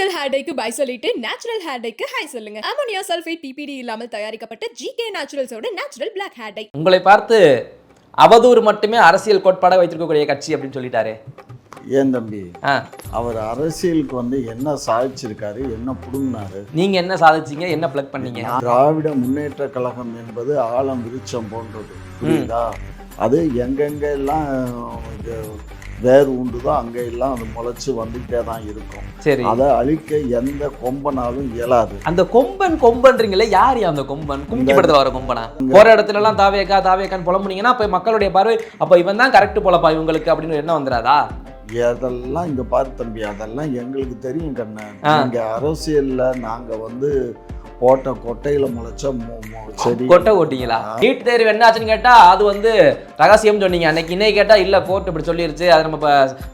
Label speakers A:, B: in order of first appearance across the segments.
A: Chemical hair டைக்கு bye சொல்லிட்டு natural hair டைக்கு ஹை சொல்லுங்க. அமோனியா சல்ஃபேட் பிபிடி இல்லாமல் தயாரிக்கப்பட்ட ஜிகே நேச்சுரல்ஸோட நேச்சுரல் பிளாக் ஹேர் டை.
B: உங்களை பார்த்து அவதூறு மட்டுமே அரசியல் கோட்பாடாக வைத்திருக்கக்கூடிய கட்சி அப்படின்னு சொல்லிட்டாரு.
C: ஏன் தம்பி, அவர் அரசியலுக்கு என்ன சாதிச்சிருக்காரு, என்ன புடுங்கினாரு?
B: நீங்க என்ன சாதிச்சீங்க, என்ன பிளக் பண்ணீங்க?
C: திராவிட முன்னேற்ற கழகம் என்பது ஆழம் விருட்சம் போன்றது, புரியுதா? அது எங்கெங்கெல்லாம் வேறு உண்டுதோ அங்கெல்லாம் அது முளைச்சு வந்துகிட்டே தான் இருக்கும். சரி, அதை அழிக்க எந்த கொம்பனாலும் இயலாது.
B: அந்த கொம்பன்றீங்களே, யார் அந்த கொம்பன்? கும்கி படத்துல வர கொம்பனா? போற இடத்துல எல்லாம் தாவேக்கான்னு புலம்புனீங்கன்னா அப்ப மக்களுடைய பார்வை அப்ப இவன் தான் கரெக்ட் போலப்பா இவங்களுக்கு அப்படின்னு என்ன வந்துடாதா?
C: அதெல்லாம் இங்க பாரு தம்பி, அதெல்லாம் எங்களுக்கு தெரியும் கண்ணன். இங்க அரசியல்ல நாங்க போட்ட கொட்டையில முளைச்ச செடி.
B: கொட்டை ஓட்டிங்களா? நீட் தேர்வு என்னாச்சுன்னு கேட்டா அது ரகசியம் சொன்னீங்க. இன்னைக்கு கேட்டா இல்ல கோர்ட் இப்படி சொல்லிருச்சு, அதை நம்ம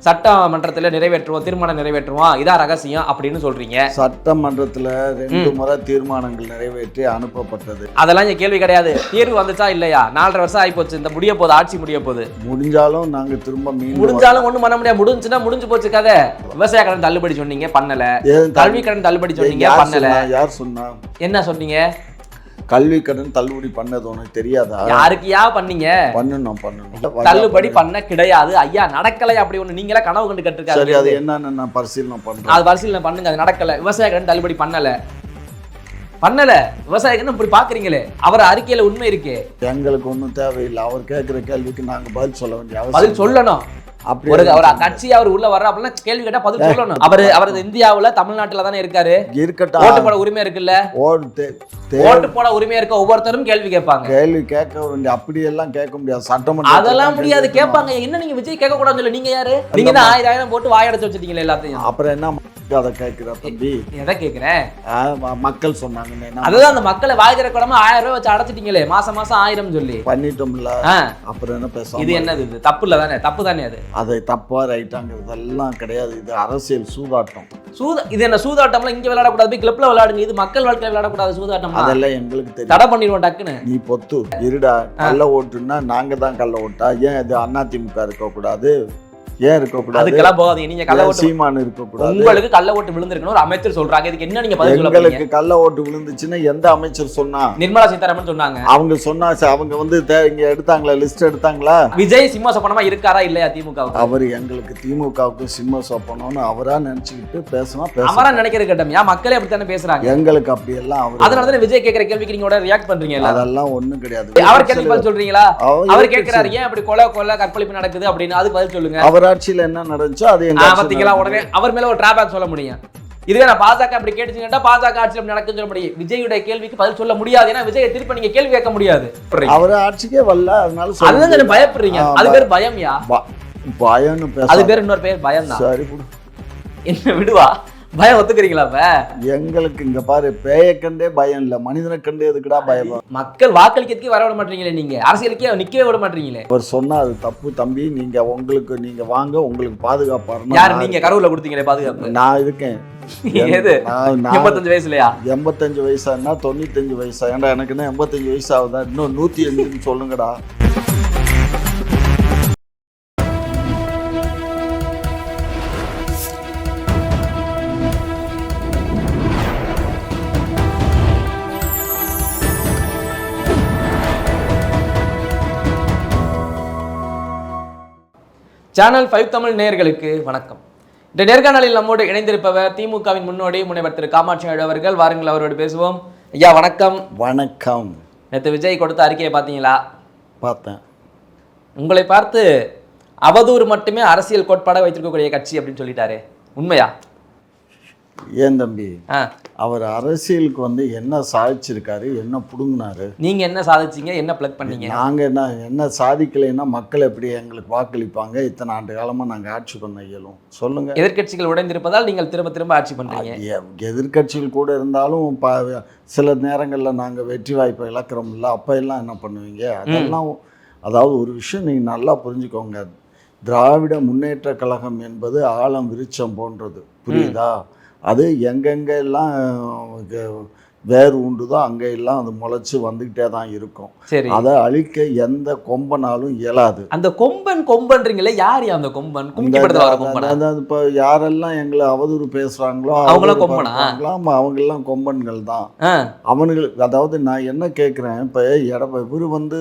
B: சட்டமன்றத்துல நிறைவேற்றுவோம், தீர்மானம் நிறைவேற்றுவோம், இதான் ரகசியம் அப்படின்னு சொல்றீங்க.
C: சட்டமன்றத்துல 2 முறை தீர்மானங்கள் நிறைவேற்றி அனுப்பப்பட்டது.
B: அதெல்லாம் இங்க கேள்வி கிடையாது. தீர்வு வந்துச்சா இல்லையா? 4.5 வருஷம் ஆகி போச்சு. இந்த முடிய போகுது, ஆட்சி முடிய போகுது.
C: முடிஞ்சாலும் நாங்க திரும்ப
B: முடிஞ்சாலும் ஒண்ணும் பண்ண முடியாது. முடிஞ்சுன்னா முடிஞ்சு போச்சு கதை. விவசாய கடன் தள்ளுபடி சொன்னீங்க, பண்ணல. கல்வி கடன் தள்ளுபடி சொன்னீங்க, பண்ணல.
C: யார் சொன்னா?
B: என்ன சொன்னீங்க?
C: கல்வி கடன் தள்ளுபடி பண்ணது உனக்கு தெரியாதா?
B: யாருக்கியா பண்ணீங்க? பண்ணணும் தள்ளுபடி பண்ண கிடையாது ஐயா, நடக்கலை. அப்படி ஒண்ணு நீங்களா கனவு கண்டு கட்டிருக்காரு.
C: சரி, அது என்னன்னு நான் பரிசீலனை பண்றேன்.
B: அது பரிசீலனை பண்ணுங்க. அது நடக்கல. விவசாய கடன் தள்ளுபடி பண்ணல. விவசாய கடன் இப்படி பாக்குறீங்களே, அவர் அறிக்கையில உண்மை இருக்கு.
C: எங்களுக்கு ஒன்றும் தேவையில்லை. அவர் கேட்கிற கேள்விக்கு நாங்க பதில் சொல்ல வேண்டிய
B: பதில் சொல்லணும். ஒரு கட்சி அவர் உள்ள வர்ற அப்படின்னா கேள்வி கேட்டா பதில் சொல்லணும். அவர் இந்தியாவுல தமிழ்நாட்டுல தானே இருக்காரு.
C: இருக்கட்டும்,
B: ஓட்டு போட உரிமை இருக்குல்ல. ஓட்டு போட உரிமை இருக்க ஒவ்வொருத்தரும் கேள்வி கேட்பாங்க.
C: கேள்வி கேட்க வேண்டிய அப்படியெல்லாம் கேட்க முடியாது. சட்டமன்றம்
B: அதெல்லாம் முடியாது, கேட்பாங்க. என்ன நீங்க விஜய் கேட்க கூடாதுன்னு சொல்லி நீங்க யாரு? நீங்க தான் 1000 போட்டு வாயடைச்சு வச்சிருக்கீங்க எல்லாத்தையும்.
C: அப்புறம் என்ன அதை கேட்கிற தம்பி?
B: எதை கேட்கிறேன்?
C: மக்கள் சொன்னாங்க.
B: அதுதான் அந்த மக்களை வாய்க்கிற கூடாம 1000 ரூபாய் வச்சு அடைச்சிட்டீங்களே, மாசம் 1000 சொல்லி பண்ணிட்டோம்ல. அப்புறம் என்ன பேச? இது என்னது? இது தப்பு இல்ல தானே? தப்பு தானே அது?
C: அதை தப்பா ரைட்டாங்கிறதெல்லாம் கிடையாது. இது அரசியல் சூதாட்டம்.
B: இது என்ன சூதாட்டம்லாம் இங்க விளையாடக்கூடாது, கிளப்ல விளையாடுங்க. இது மக்கள் வாழ்க்கையில விளையாடக்கூடாது சூதாட்டம்.
C: அதெல்லாம் எங்களுக்கு தெரியும்.
B: தடை பண்ணிடுவோம் டக்குன்னு.
C: நீ பொத்து இருடா. கள்ள ஓட்டுன்னா நாங்க தான் கள்ள ஓட்டா? ஏன் இது அதிமுக இருக்கக்கூடாது? ஏன் இருக்கக்கூடாது?
B: அதுக்கெல்லாம் போகாதீங்க. நீங்க கள்ள ஓட்டு
C: சீமான் இருக்கக்கூடாது.
B: உங்களுக்கு கள்ள ஓட்டு விழுந்திருக்கணும் ஒரு அமைச்சர் சொல்றாங்க. இதுக்கு என்ன நீங்க பதில் சொல்ல போறீங்க?
C: உங்களுக்கு கள்ள ஓட்டு விழுந்துச்சுன்னா எந்த அமைச்சர் சொன்னா?
B: நிர்மலா சீதாராமன் சொன்னாங்க.
C: அவங்க சொன்னா அவங்க இங்க எடுத்தாங்களா? லிஸ்ட் எடுத்தாங்களா?
B: விஜய் சிம்ம சொப்பனமா இருக்காரா இல்லையா திமுக?
C: அவர் எங்களுக்கு திமுகவுக்கு சிம்ம சொப்பனம்னு அவரா நினைச்சுக்கிட்டு பேசினா
B: அவரா நினைக்கிறது கேட்டோம். மக்களே அப்படித்தானே பேசுறாங்க.
C: எங்களுக்கு அப்படி எல்லாம்
B: அதனாலதான் விஜய் கேட்கிற கேள்விக்கு நீங்க ரியாக்ட் பண்றீங்க.
C: அதெல்லாம் ஒண்ணும் கிடையாது.
B: அவர் கேள்வி பதில் சொல்றீங்களா? அவர் கேட்கிறாரு ஏன் அப்படி கொலை கற்பழிப்பு நடக்குது அப்படின்னு. அதுக்கு பதில் சொல்லுங்க.
C: அவர் ஆட்சியில என்ன நடந்துச்சோ அது
B: உடனே அவர் மேல ஒரு டிராபேக் சொல்ல முடியும். இதுவே நான் பாஜக அப்படி கேட்டுச்சுன்னா பாஜக ஆட்சியில் நடக்குன்னு சொல்ல முடியும். விஜயுடைய கேள்விக்கு பதில் சொல்ல முடியாது. ஏன்னா விஜய் திருப்பி நீங்க கேள்வி கேட்க முடியாது.
C: அவர் ஆட்சிக்கே வரல, அதனால
B: அதுதான் பயப்படுறீங்க. அது பேர் பயம்யா.
C: பயம்னு பேச
B: அது பேர் இன்னொரு பேர் பயம் தான்.
C: சரி
B: என்ன விடுவா? பயம் ஒத்துக்கிறீங்களா?
C: எங்களுக்கு இங்க பாரு, பேயை கண்டே பயம் இல்ல, மனிதனை கண்டே எதுக்குடா பயம்?
B: மக்கள் வாக்களிக்கிறதுக்கே வர விட மாட்டீங்களே, நீங்க அரசியலுக்கே நிக்கவே விட மாட்டீங்களே.
C: அவர் சொன்னா அது தப்பு தம்பி. நீங்க வாங்க, உங்களுக்கு பாதுகாப்பு.
B: யாரு நீங்க? கரூர்ல கொடுத்தீங்களே பாதுகாப்பு.
C: நான் இருக்கேன்.
B: 85 வயசுலயா?
C: 85 வயசானா 95 வயசா? ஏன்டா எனக்கு என்ன 85 வயசு ஆகுதா? இன்னும் 105 சொல்லுங்கடா.
B: சேனல் 5 தமிழ் நேயர்களுக்கு வணக்கம். இந்த நேர்காணலில் நம்மோடு இணைந்திருப்பவர் திமுகவின் முன்னோடி முனைவர் திரு காமாட்சி அவர்கள். வாருங்கள், அவரோடு பேசுவோம். ஐயா வணக்கம்.
C: வணக்கம்.
B: நேற்று விஜய் கொடுத்த அறிக்கையை பார்த்தீங்களா?
C: பார்த்தேன்.
B: உங்களை பார்த்து அவதூறு மட்டுமே அரசியல் கோட்பாடாக வைத்திருக்கக்கூடிய கட்சி அப்படின்னு சொல்லிட்டாரு. உண்மையா?
C: ஏன் தம்பி, அவர் அரசியலுக்கு என்ன சாதிச்சிருக்காரு, என்ன புடுங்கினாரு?
B: நீங்க என்ன சாதிச்சீங்க, என்ன பிளக் பண்ணீங்க?
C: நாங்க என்ன சாதிக்கலைன்னா மக்கள் எப்படி எங்களுக்கு வாக்களிப்பாங்க? இத்தனை ஆண்டு காலமா நாங்க ஆட்சி பண்ண இயலும்? சொல்லுங்க.
B: எதிர்கட்சிகள் உடைந்திருப்பதால் நீங்கள் திரும்ப திரும்ப ஆட்சி பண்றீங்க.
C: எதிர்கட்சிகள் கூட இருந்தாலும் சில நேரங்கள்ல நாங்க வெற்றி வாய்ப்பை இழக்கிறோம்ல, அப்ப எல்லாம் என்ன பண்ணுவீங்க? அதெல்லாம் அதாவது ஒரு விஷயம் நீங்க நல்லா புரிஞ்சுக்கோங்க. திராவிட முன்னேற்ற கழகம் என்பது ஆழம் விருட்சம் போன்றது, புரியுதா? அது எங்கெங்கெல்லாம் வேர் உண்டுதோ அங்கே எல்லாம் அது முளைச்சு வந்துக்கிட்டே தான் இருக்கும்.
B: சரி,
C: அதை அழிக்க எந்த கொம்பனாலும் இயலாது.
B: அந்த கொம்பன்றீங்களே, யார் அந்த கொம்பன்? கும்கி படத்துல வர கொம்பனா?
C: அதாவது இப்போ யாரெல்லாம் எங்களை அவதூறு பேசுறாங்களோ
B: அவங்களாம் கொம்பனா?
C: அவங்கெல்லாம் கொம்பன்கள் தான். அவனுங்களுக்கு அதாவது நான் என்ன கேட்குறேன், இப்போ இவர் வந்து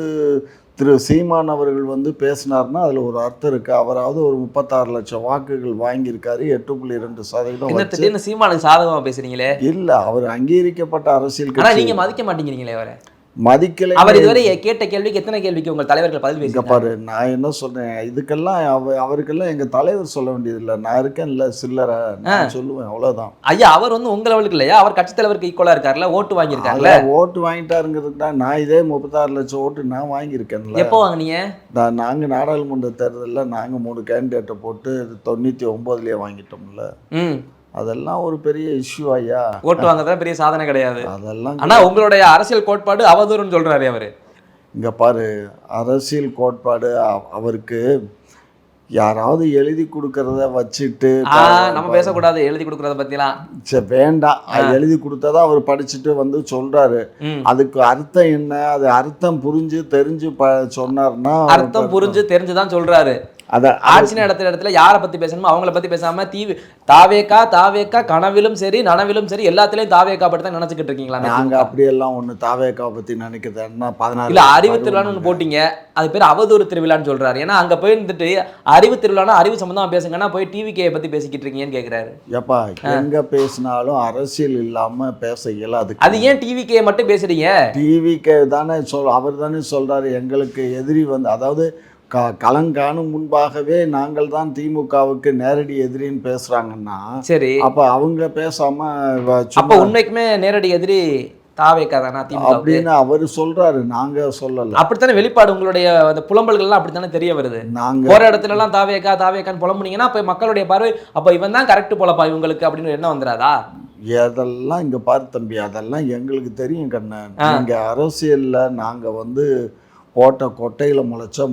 C: திரு சீமான் அவர்கள் பேசினார்னா அதில் ஒரு அர்த்தம் இருக்கு. அவராவது ஒரு 36 லட்சம் வாக்குகள் வாங்கியிருக்காரு, 8.2%
B: சீமானுக்கு சாதகமா பேசுறீங்களே.
C: இல்ல, அவர் அங்கீகரிக்கப்பட்ட அரசியல்
B: ஆனா நீங்க மதிக்க மாட்டேங்கிறீங்களே அவரை.
C: மதிக்கலை.
B: அவர் இதுவரை கேட்ட கேள்விக்கு எத்தனை கேள்விக்கு உங்கள் தலைவர்கள் பதில் பேசியிருக்காங்க
C: பாரு. நான் என்ன சொல்றேன், இதுக்கெல்லாம் அவருக்கெல்லாம் எங்க தலைவர் சொல்ல வேண்டியதில்லை. நான் இருக்கேன் இல்ல, சில்லறை நான் சொல்லுவேன், அவ்வளவுதான்.
B: ஐயா, அவர் உங்க லெவலுக்கு இல்லையா? அவர் கட்சி தலைவருக்கு ஈக்குவலா இருக்காருல்ல, ஓட்டு வாங்கியிருக்காருல்ல.
C: ஓட்டு வாங்கிட்டாருங்கிறதுக்கு தான் நான் இதே 36 லட்சம் ஓட்டு நான் வாங்கியிருக்கேன்ல.
B: எப்போ வாங்கினீங்க?
C: நாங்க நாடாளுமன்ற தேர்தலில் நாங்க 3 கேண்டிடேட்டை போட்டு 99லயே வாங்கிட்டோம்ல. அதெல்லாம் ஒரு பெரிய இஷ்யூ ஐயா.
B: ஓட்டு வாங்கதான் பெரிய சாதனை கிடையாது
C: அதெல்லாம்.
B: ஆனா உங்களுடைய அரசியல் கோட்பாடு அவதூறுன்னு சொல்றாரு அவரு.
C: இங்க பாரு, அரசியல் கோட்பாடு அவருக்கு யாராவது எழுதி கொடுக்கறத வச்சுட்டு
B: நம்ம பேசக்கூடாது. எழுதி கொடுக்கறத பத்திலாம்
C: சரி வேண்டாம். எழுதி கொடுத்ததா அவர் படிச்சுட்டு சொல்றாரு. அதுக்கு அர்த்தம் என்ன, அது அர்த்தம் புரிஞ்சு தெரிஞ்சு சொன்னார்னா,
B: அர்த்தம் புரிஞ்சு தெரிஞ்சுதான் சொல்றாரு. ஆட்சி இடத்துல யாரை பத்தி பேசணுமோ அவங்கள பத்தி பேசாம தாவேக்கா கனவிலும் சரி நனவிலும் சரி எல்லாத்திலயும் தாவேக்கா பத்தி தான் நினைச்சுக்கிட்டு இருக்கீங்களா?
C: நாங்க அப்படியெல்லாம் ஒண்ணு தாவேக்கா பத்தி நினைக்கிறதுன்னா 14
B: இல்ல அறிவு திருவிழான்னு போட்டீங்க, அது பேர் அவதூறு திருவிழான்னு சொல்றாரு. ஏன்னா அங்க போய் இருந்துட்டு அறிவு திருவிழானா அறிவு சம்பந்தமா பேசுங்கன்னா போய் டிவிகே பத்தி பேசிக்கிட்டு இருக்கீங்கன்னு கேக்குறாரு.
C: எப்பா எங்க பேசினாலும் அரசியல் இல்லாம பேச இயலாது.
B: அது ஏன் டிவிகே மட்டும் பேசுறீங்க?
C: டிவிகே தானே அவர் தானே சொல்றாரு எங்களுக்கு எதிரி அதாவது கலங்காணும் முன்பாகவே நாங்கள் தான் திமுகவுக்கு நேரடி எதிரின்னு பேசுறாங்கன்னா, சரி அப்ப அவங்க பேசாம
B: அப்ப உண்மைக்குமே நேரடி எதிரி தாவேக்கா தானா
C: அப்படின்னு அவரு சொல்றாரு, நாங்க சொல்லல.
B: அப்படித்தானே வெளிப்பாடு உங்களுடைய அந்த புலம்பல்கள்லாம் அப்படித்தானே தெரிய வருது. நாங்க போற இடத்துல எல்லாம் தாவேக்கான்னு புலம்புனீங்கன்னா அப்ப மக்களுடைய பார்வை அப்ப இவன் தான் கரெக்ட் போலப்பா இவங்களுக்கு அப்படின்னு என்ன வந்துடாதா?
C: அதெல்லாம் இங்க பாரு தம்பி, அதெல்லாம் எங்களுக்கு தெரியும் கண்ணன். நீங்க அரசியல்ல நாங்க போட்ட கொட்டையில முளைச்ச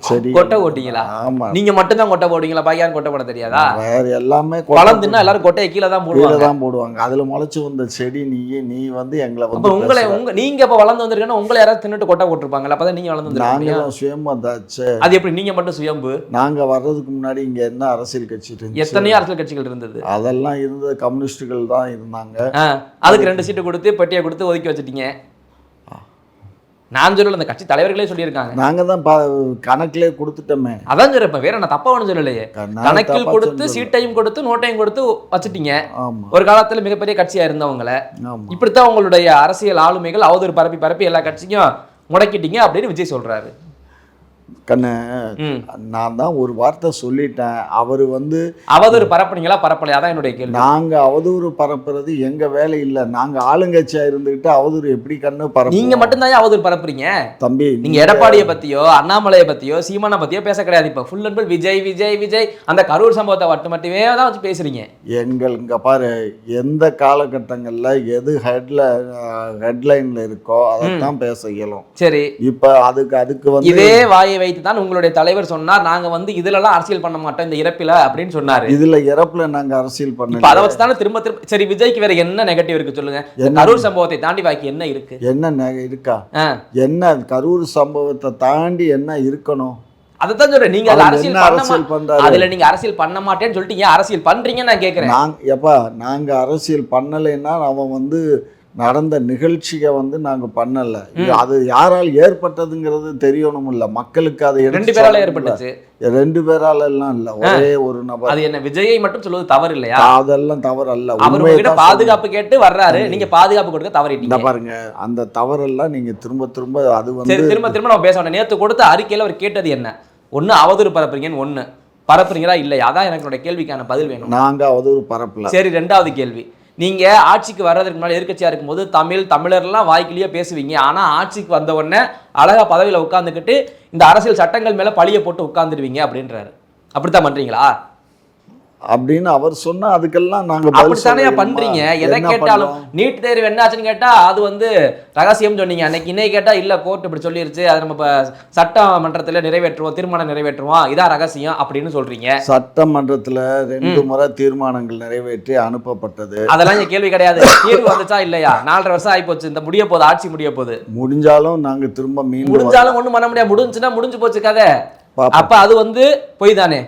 C: செடி.
B: கொட்டை ஓட்டிங்களா?
C: ஆமா.
B: நீங்க மட்டும் தான் கொட்டை போடுவீங்களா? பாக்கியான் கொட்டை போட தெரியாதா?
C: வேற எல்லாமே
B: வளர்ந்துன்னா எல்லாரும் கொட்டையை கீழே தான்
C: போடுவாங்க. அதுல முளைச்சு வந்த செடி நீ எங்களை
B: நீங்க இப்ப வளர்ந்து வந்திருக்கேன்னா உங்களை யாராவது தின்னுட்டு கொட்டை போட்டிருப்பாங்கல்ல, அப்பதான் நீங்க வளர்ந்து
C: நாங்க சுயம்பு தாச்சு.
B: அது எப்படி நீங்க மட்டும் சுயம்பு?
C: நாங்க வர்றதுக்கு முன்னாடி இங்க என்ன அரசியல் கட்சி இருந்துச்சு?
B: எத்தனையோ அரசியல் கட்சிகள் இருந்தது.
C: அதெல்லாம் இருந்தது கம்யூனிஸ்டுகள் தான் இருந்தாங்க.
B: அதுக்கு 2 சீட்டு கொடுத்து பெட்டியை கொடுத்து ஒதுக்கி வச்சுட்டீங்க. நான் சொல்லல, அந்த கட்சி தலைவர்களே சொல்லியிருக்காங்க.
C: நாங்க தான் கணக்கிலே கொடுத்துட்டோமே.
B: அதான் சொல்றேன், வேற நான் தப்பா ஒன்றும் சொல்லலையே. கணக்கில் கொடுத்து சீட்டையும் கொடுத்து நோட்டையும் கொடுத்து வச்சுட்டீங்க. ஒரு காலத்துல மிகப்பெரிய கட்சியா இருந்தவங்கள இப்படித்தான் உங்களுடைய அரசியல் ஆளுமைகள் அவதூறு பரப்பி எல்லா கட்சியும் முடக்கிட்டீங்க அப்படின்னு விஜய் சொல்றாரு.
C: கண்ணு, நான் தான் ஒரு வார்த்தை சொல்லிட்டேன். அவரு
B: அவதூறு பரப்புனீங்களா பரப்பலையா? அதான் என்னுடைய கேள்வி.
C: நாங்க அவதூறு பரப்புறது எங்க வேலை இல்ல. நாங்க ஆளுங்கட்சியா இருந்துகிட்டு அவதூறு எப்படி கண்ணு பரப்பு?
B: நீங்க மட்டும்தான் அவதூறு பரப்புறீங்க தம்பி. நீங்க எடப்பாடியை பத்தியோ அண்ணாமலையை பத்தியோ சீமானை பத்தியோ பேச கிடையாது. இப்ப full and full Vijay Vijay Vijay அந்த கரூர் சம்பவத்தை மட்டுமே தான் வச்சு பேசுறீங்க.
C: இங்க பாரு, எந்த காலகட்டங்கள்ல எது ஹெட்லைன்ல இருக்கோ அதான் பேச இயலும்.
B: சரி,
C: இப்ப அதுக்கு
B: இதே வாயை வைத்து தான் உங்களுடைய தலைவர் சொன்னார், நாங்க இதுலலாம் அரசியல் பண்ண மாட்டோம் இந்த இறப்பில அப்படின்னு சொன்னாரு.
C: இதுல இறப்புல நாங்க அரசியல் பண்ண
B: அதை வச்சு தானே திரும்ப சரி விஜய்க்கு வேற என்ன நெகட்டிவ் இருக்கு சொல்லுங்க? கரூர் சம்பவத்தை தாண்டி பாக்கி என்ன இருக்கு?
C: என்ன இருக்கா? என்ன கரூர் சம்பவத்தை தாண்டி என்ன இருக்கணும்?
B: அதான் சொல்றேன், நீங்க அரசியல் பண்ண அதுல நீங்க அரசியல் பண்ண மாட்டேன்னு சொல்லிட்டு அரசியல் பண்றீங்கன்னு நான் கேட்கிறேன்.
C: நாங்க அரசியல் பண்ணலைன்னா அவன் நடந்த நிகழ்ச்சியை நாங்க பண்ணல. அது யாரால் ஏற்பட்டதுங்கிறது தெரியணும் இல்ல மக்களுக்கு. அது
B: 2 பேரால ஏற்பட்டுச்சு.
C: 2 பேரால எல்லாம் இல்ல, ஒரே ஒரு நபர்.
B: அது என்ன விஜயை மட்டும் சொல்வது தவறு இல்லையா?
C: அதெல்லாம் தவறு அல்ல.
B: அவர்கிட்ட பாதுகாப்பு கேட்டு வர்றாரு, நீங்க பாதுகாப்பு கொடுக்க தவறிட்டீங்க
C: பாருங்க. அந்த தவறெல்லாம் நீங்க திரும்ப அது
B: திரும்ப நம்ம பேச வேண்டாம். நேத்து கொடுத்த அறிக்கையில அவர் கேட்டது என்ன? ஒண்ணு அவதூறு பரப்புறீங்கன்னு, ஒண்ணு பரப்புறீங்களா இல்லையா? அதான் எனக்கு கேள்விக்கான பதில் வேணும்.
C: நாங்க அவதூறு பரப்பல.
B: சரி, 2வது கேள்வி, நீங்க ஆட்சிக்கு வர்றதுக்கு முன்னாடி எதிர்க்கட்சியா இருக்கும்போது தமிழர்லாம் வாய்க்கிலேயே பேசுவீங்க. ஆனா ஆட்சிக்கு வந்த உடனே அழகா பதவியில உட்கார்ந்துக்கிட்டு இந்த அரசியல் சட்டங்கள் மேல பழிய போட்டு உட்கார்ந்துடுவீங்க அப்படின்றாரு. அப்படித்தான் பண்றீங்களா?
C: அப்படின்னு அவர் சொன்னா அதுக்கெல்லாம் நாங்க பதில்
B: அப்படித்தானே
C: சொல்லணுமா?
B: பண்றீங்க. எதை
C: என்ன
B: கேட்டாலும்
C: பண்றோம்?
B: நீட் தேர்வு என்னாச்சுன்னு கேட்டா அது வந்து ரகசியம் சொன்னீங்க அன்னைக்கு. இன்னைக்கு கேட்டா இல்ல கோர்ட் இப்படி சொல்லிருச்சு, அதை நம்ம இப்ப சட்டமன்றத்துல நிறைவேற்றுவோம், தீர்மானம் நிறைவேற்றுவோம், இதான் ரகசியம் அப்படின்னு சொல்றீங்க.
C: சட்டமன்றத்துல 2 முறை தீர்மானங்கள் நிறைவேற்றி அனுப்பப்பட்டது.
B: அதெல்லாம் இங்க கேள்வி கிடையாது. தீர்வு வந்துச்சா இல்லையா? 4.5 வருஷம் ஆகி போச்சு. இந்த முடிய போகுது, ஆட்சி முடிய போகுது.
C: முடிஞ்சாலும் நாங்க திரும்ப மீண்டும்
B: முடிஞ்சாலும் ஒண்ணும் பண்ண முடியாது. முடிஞ்சுன்னா முடிஞ்சு போச்சு கதை.
C: பாப்போம்.
B: அப்ப அது வந்து பொய் தானே?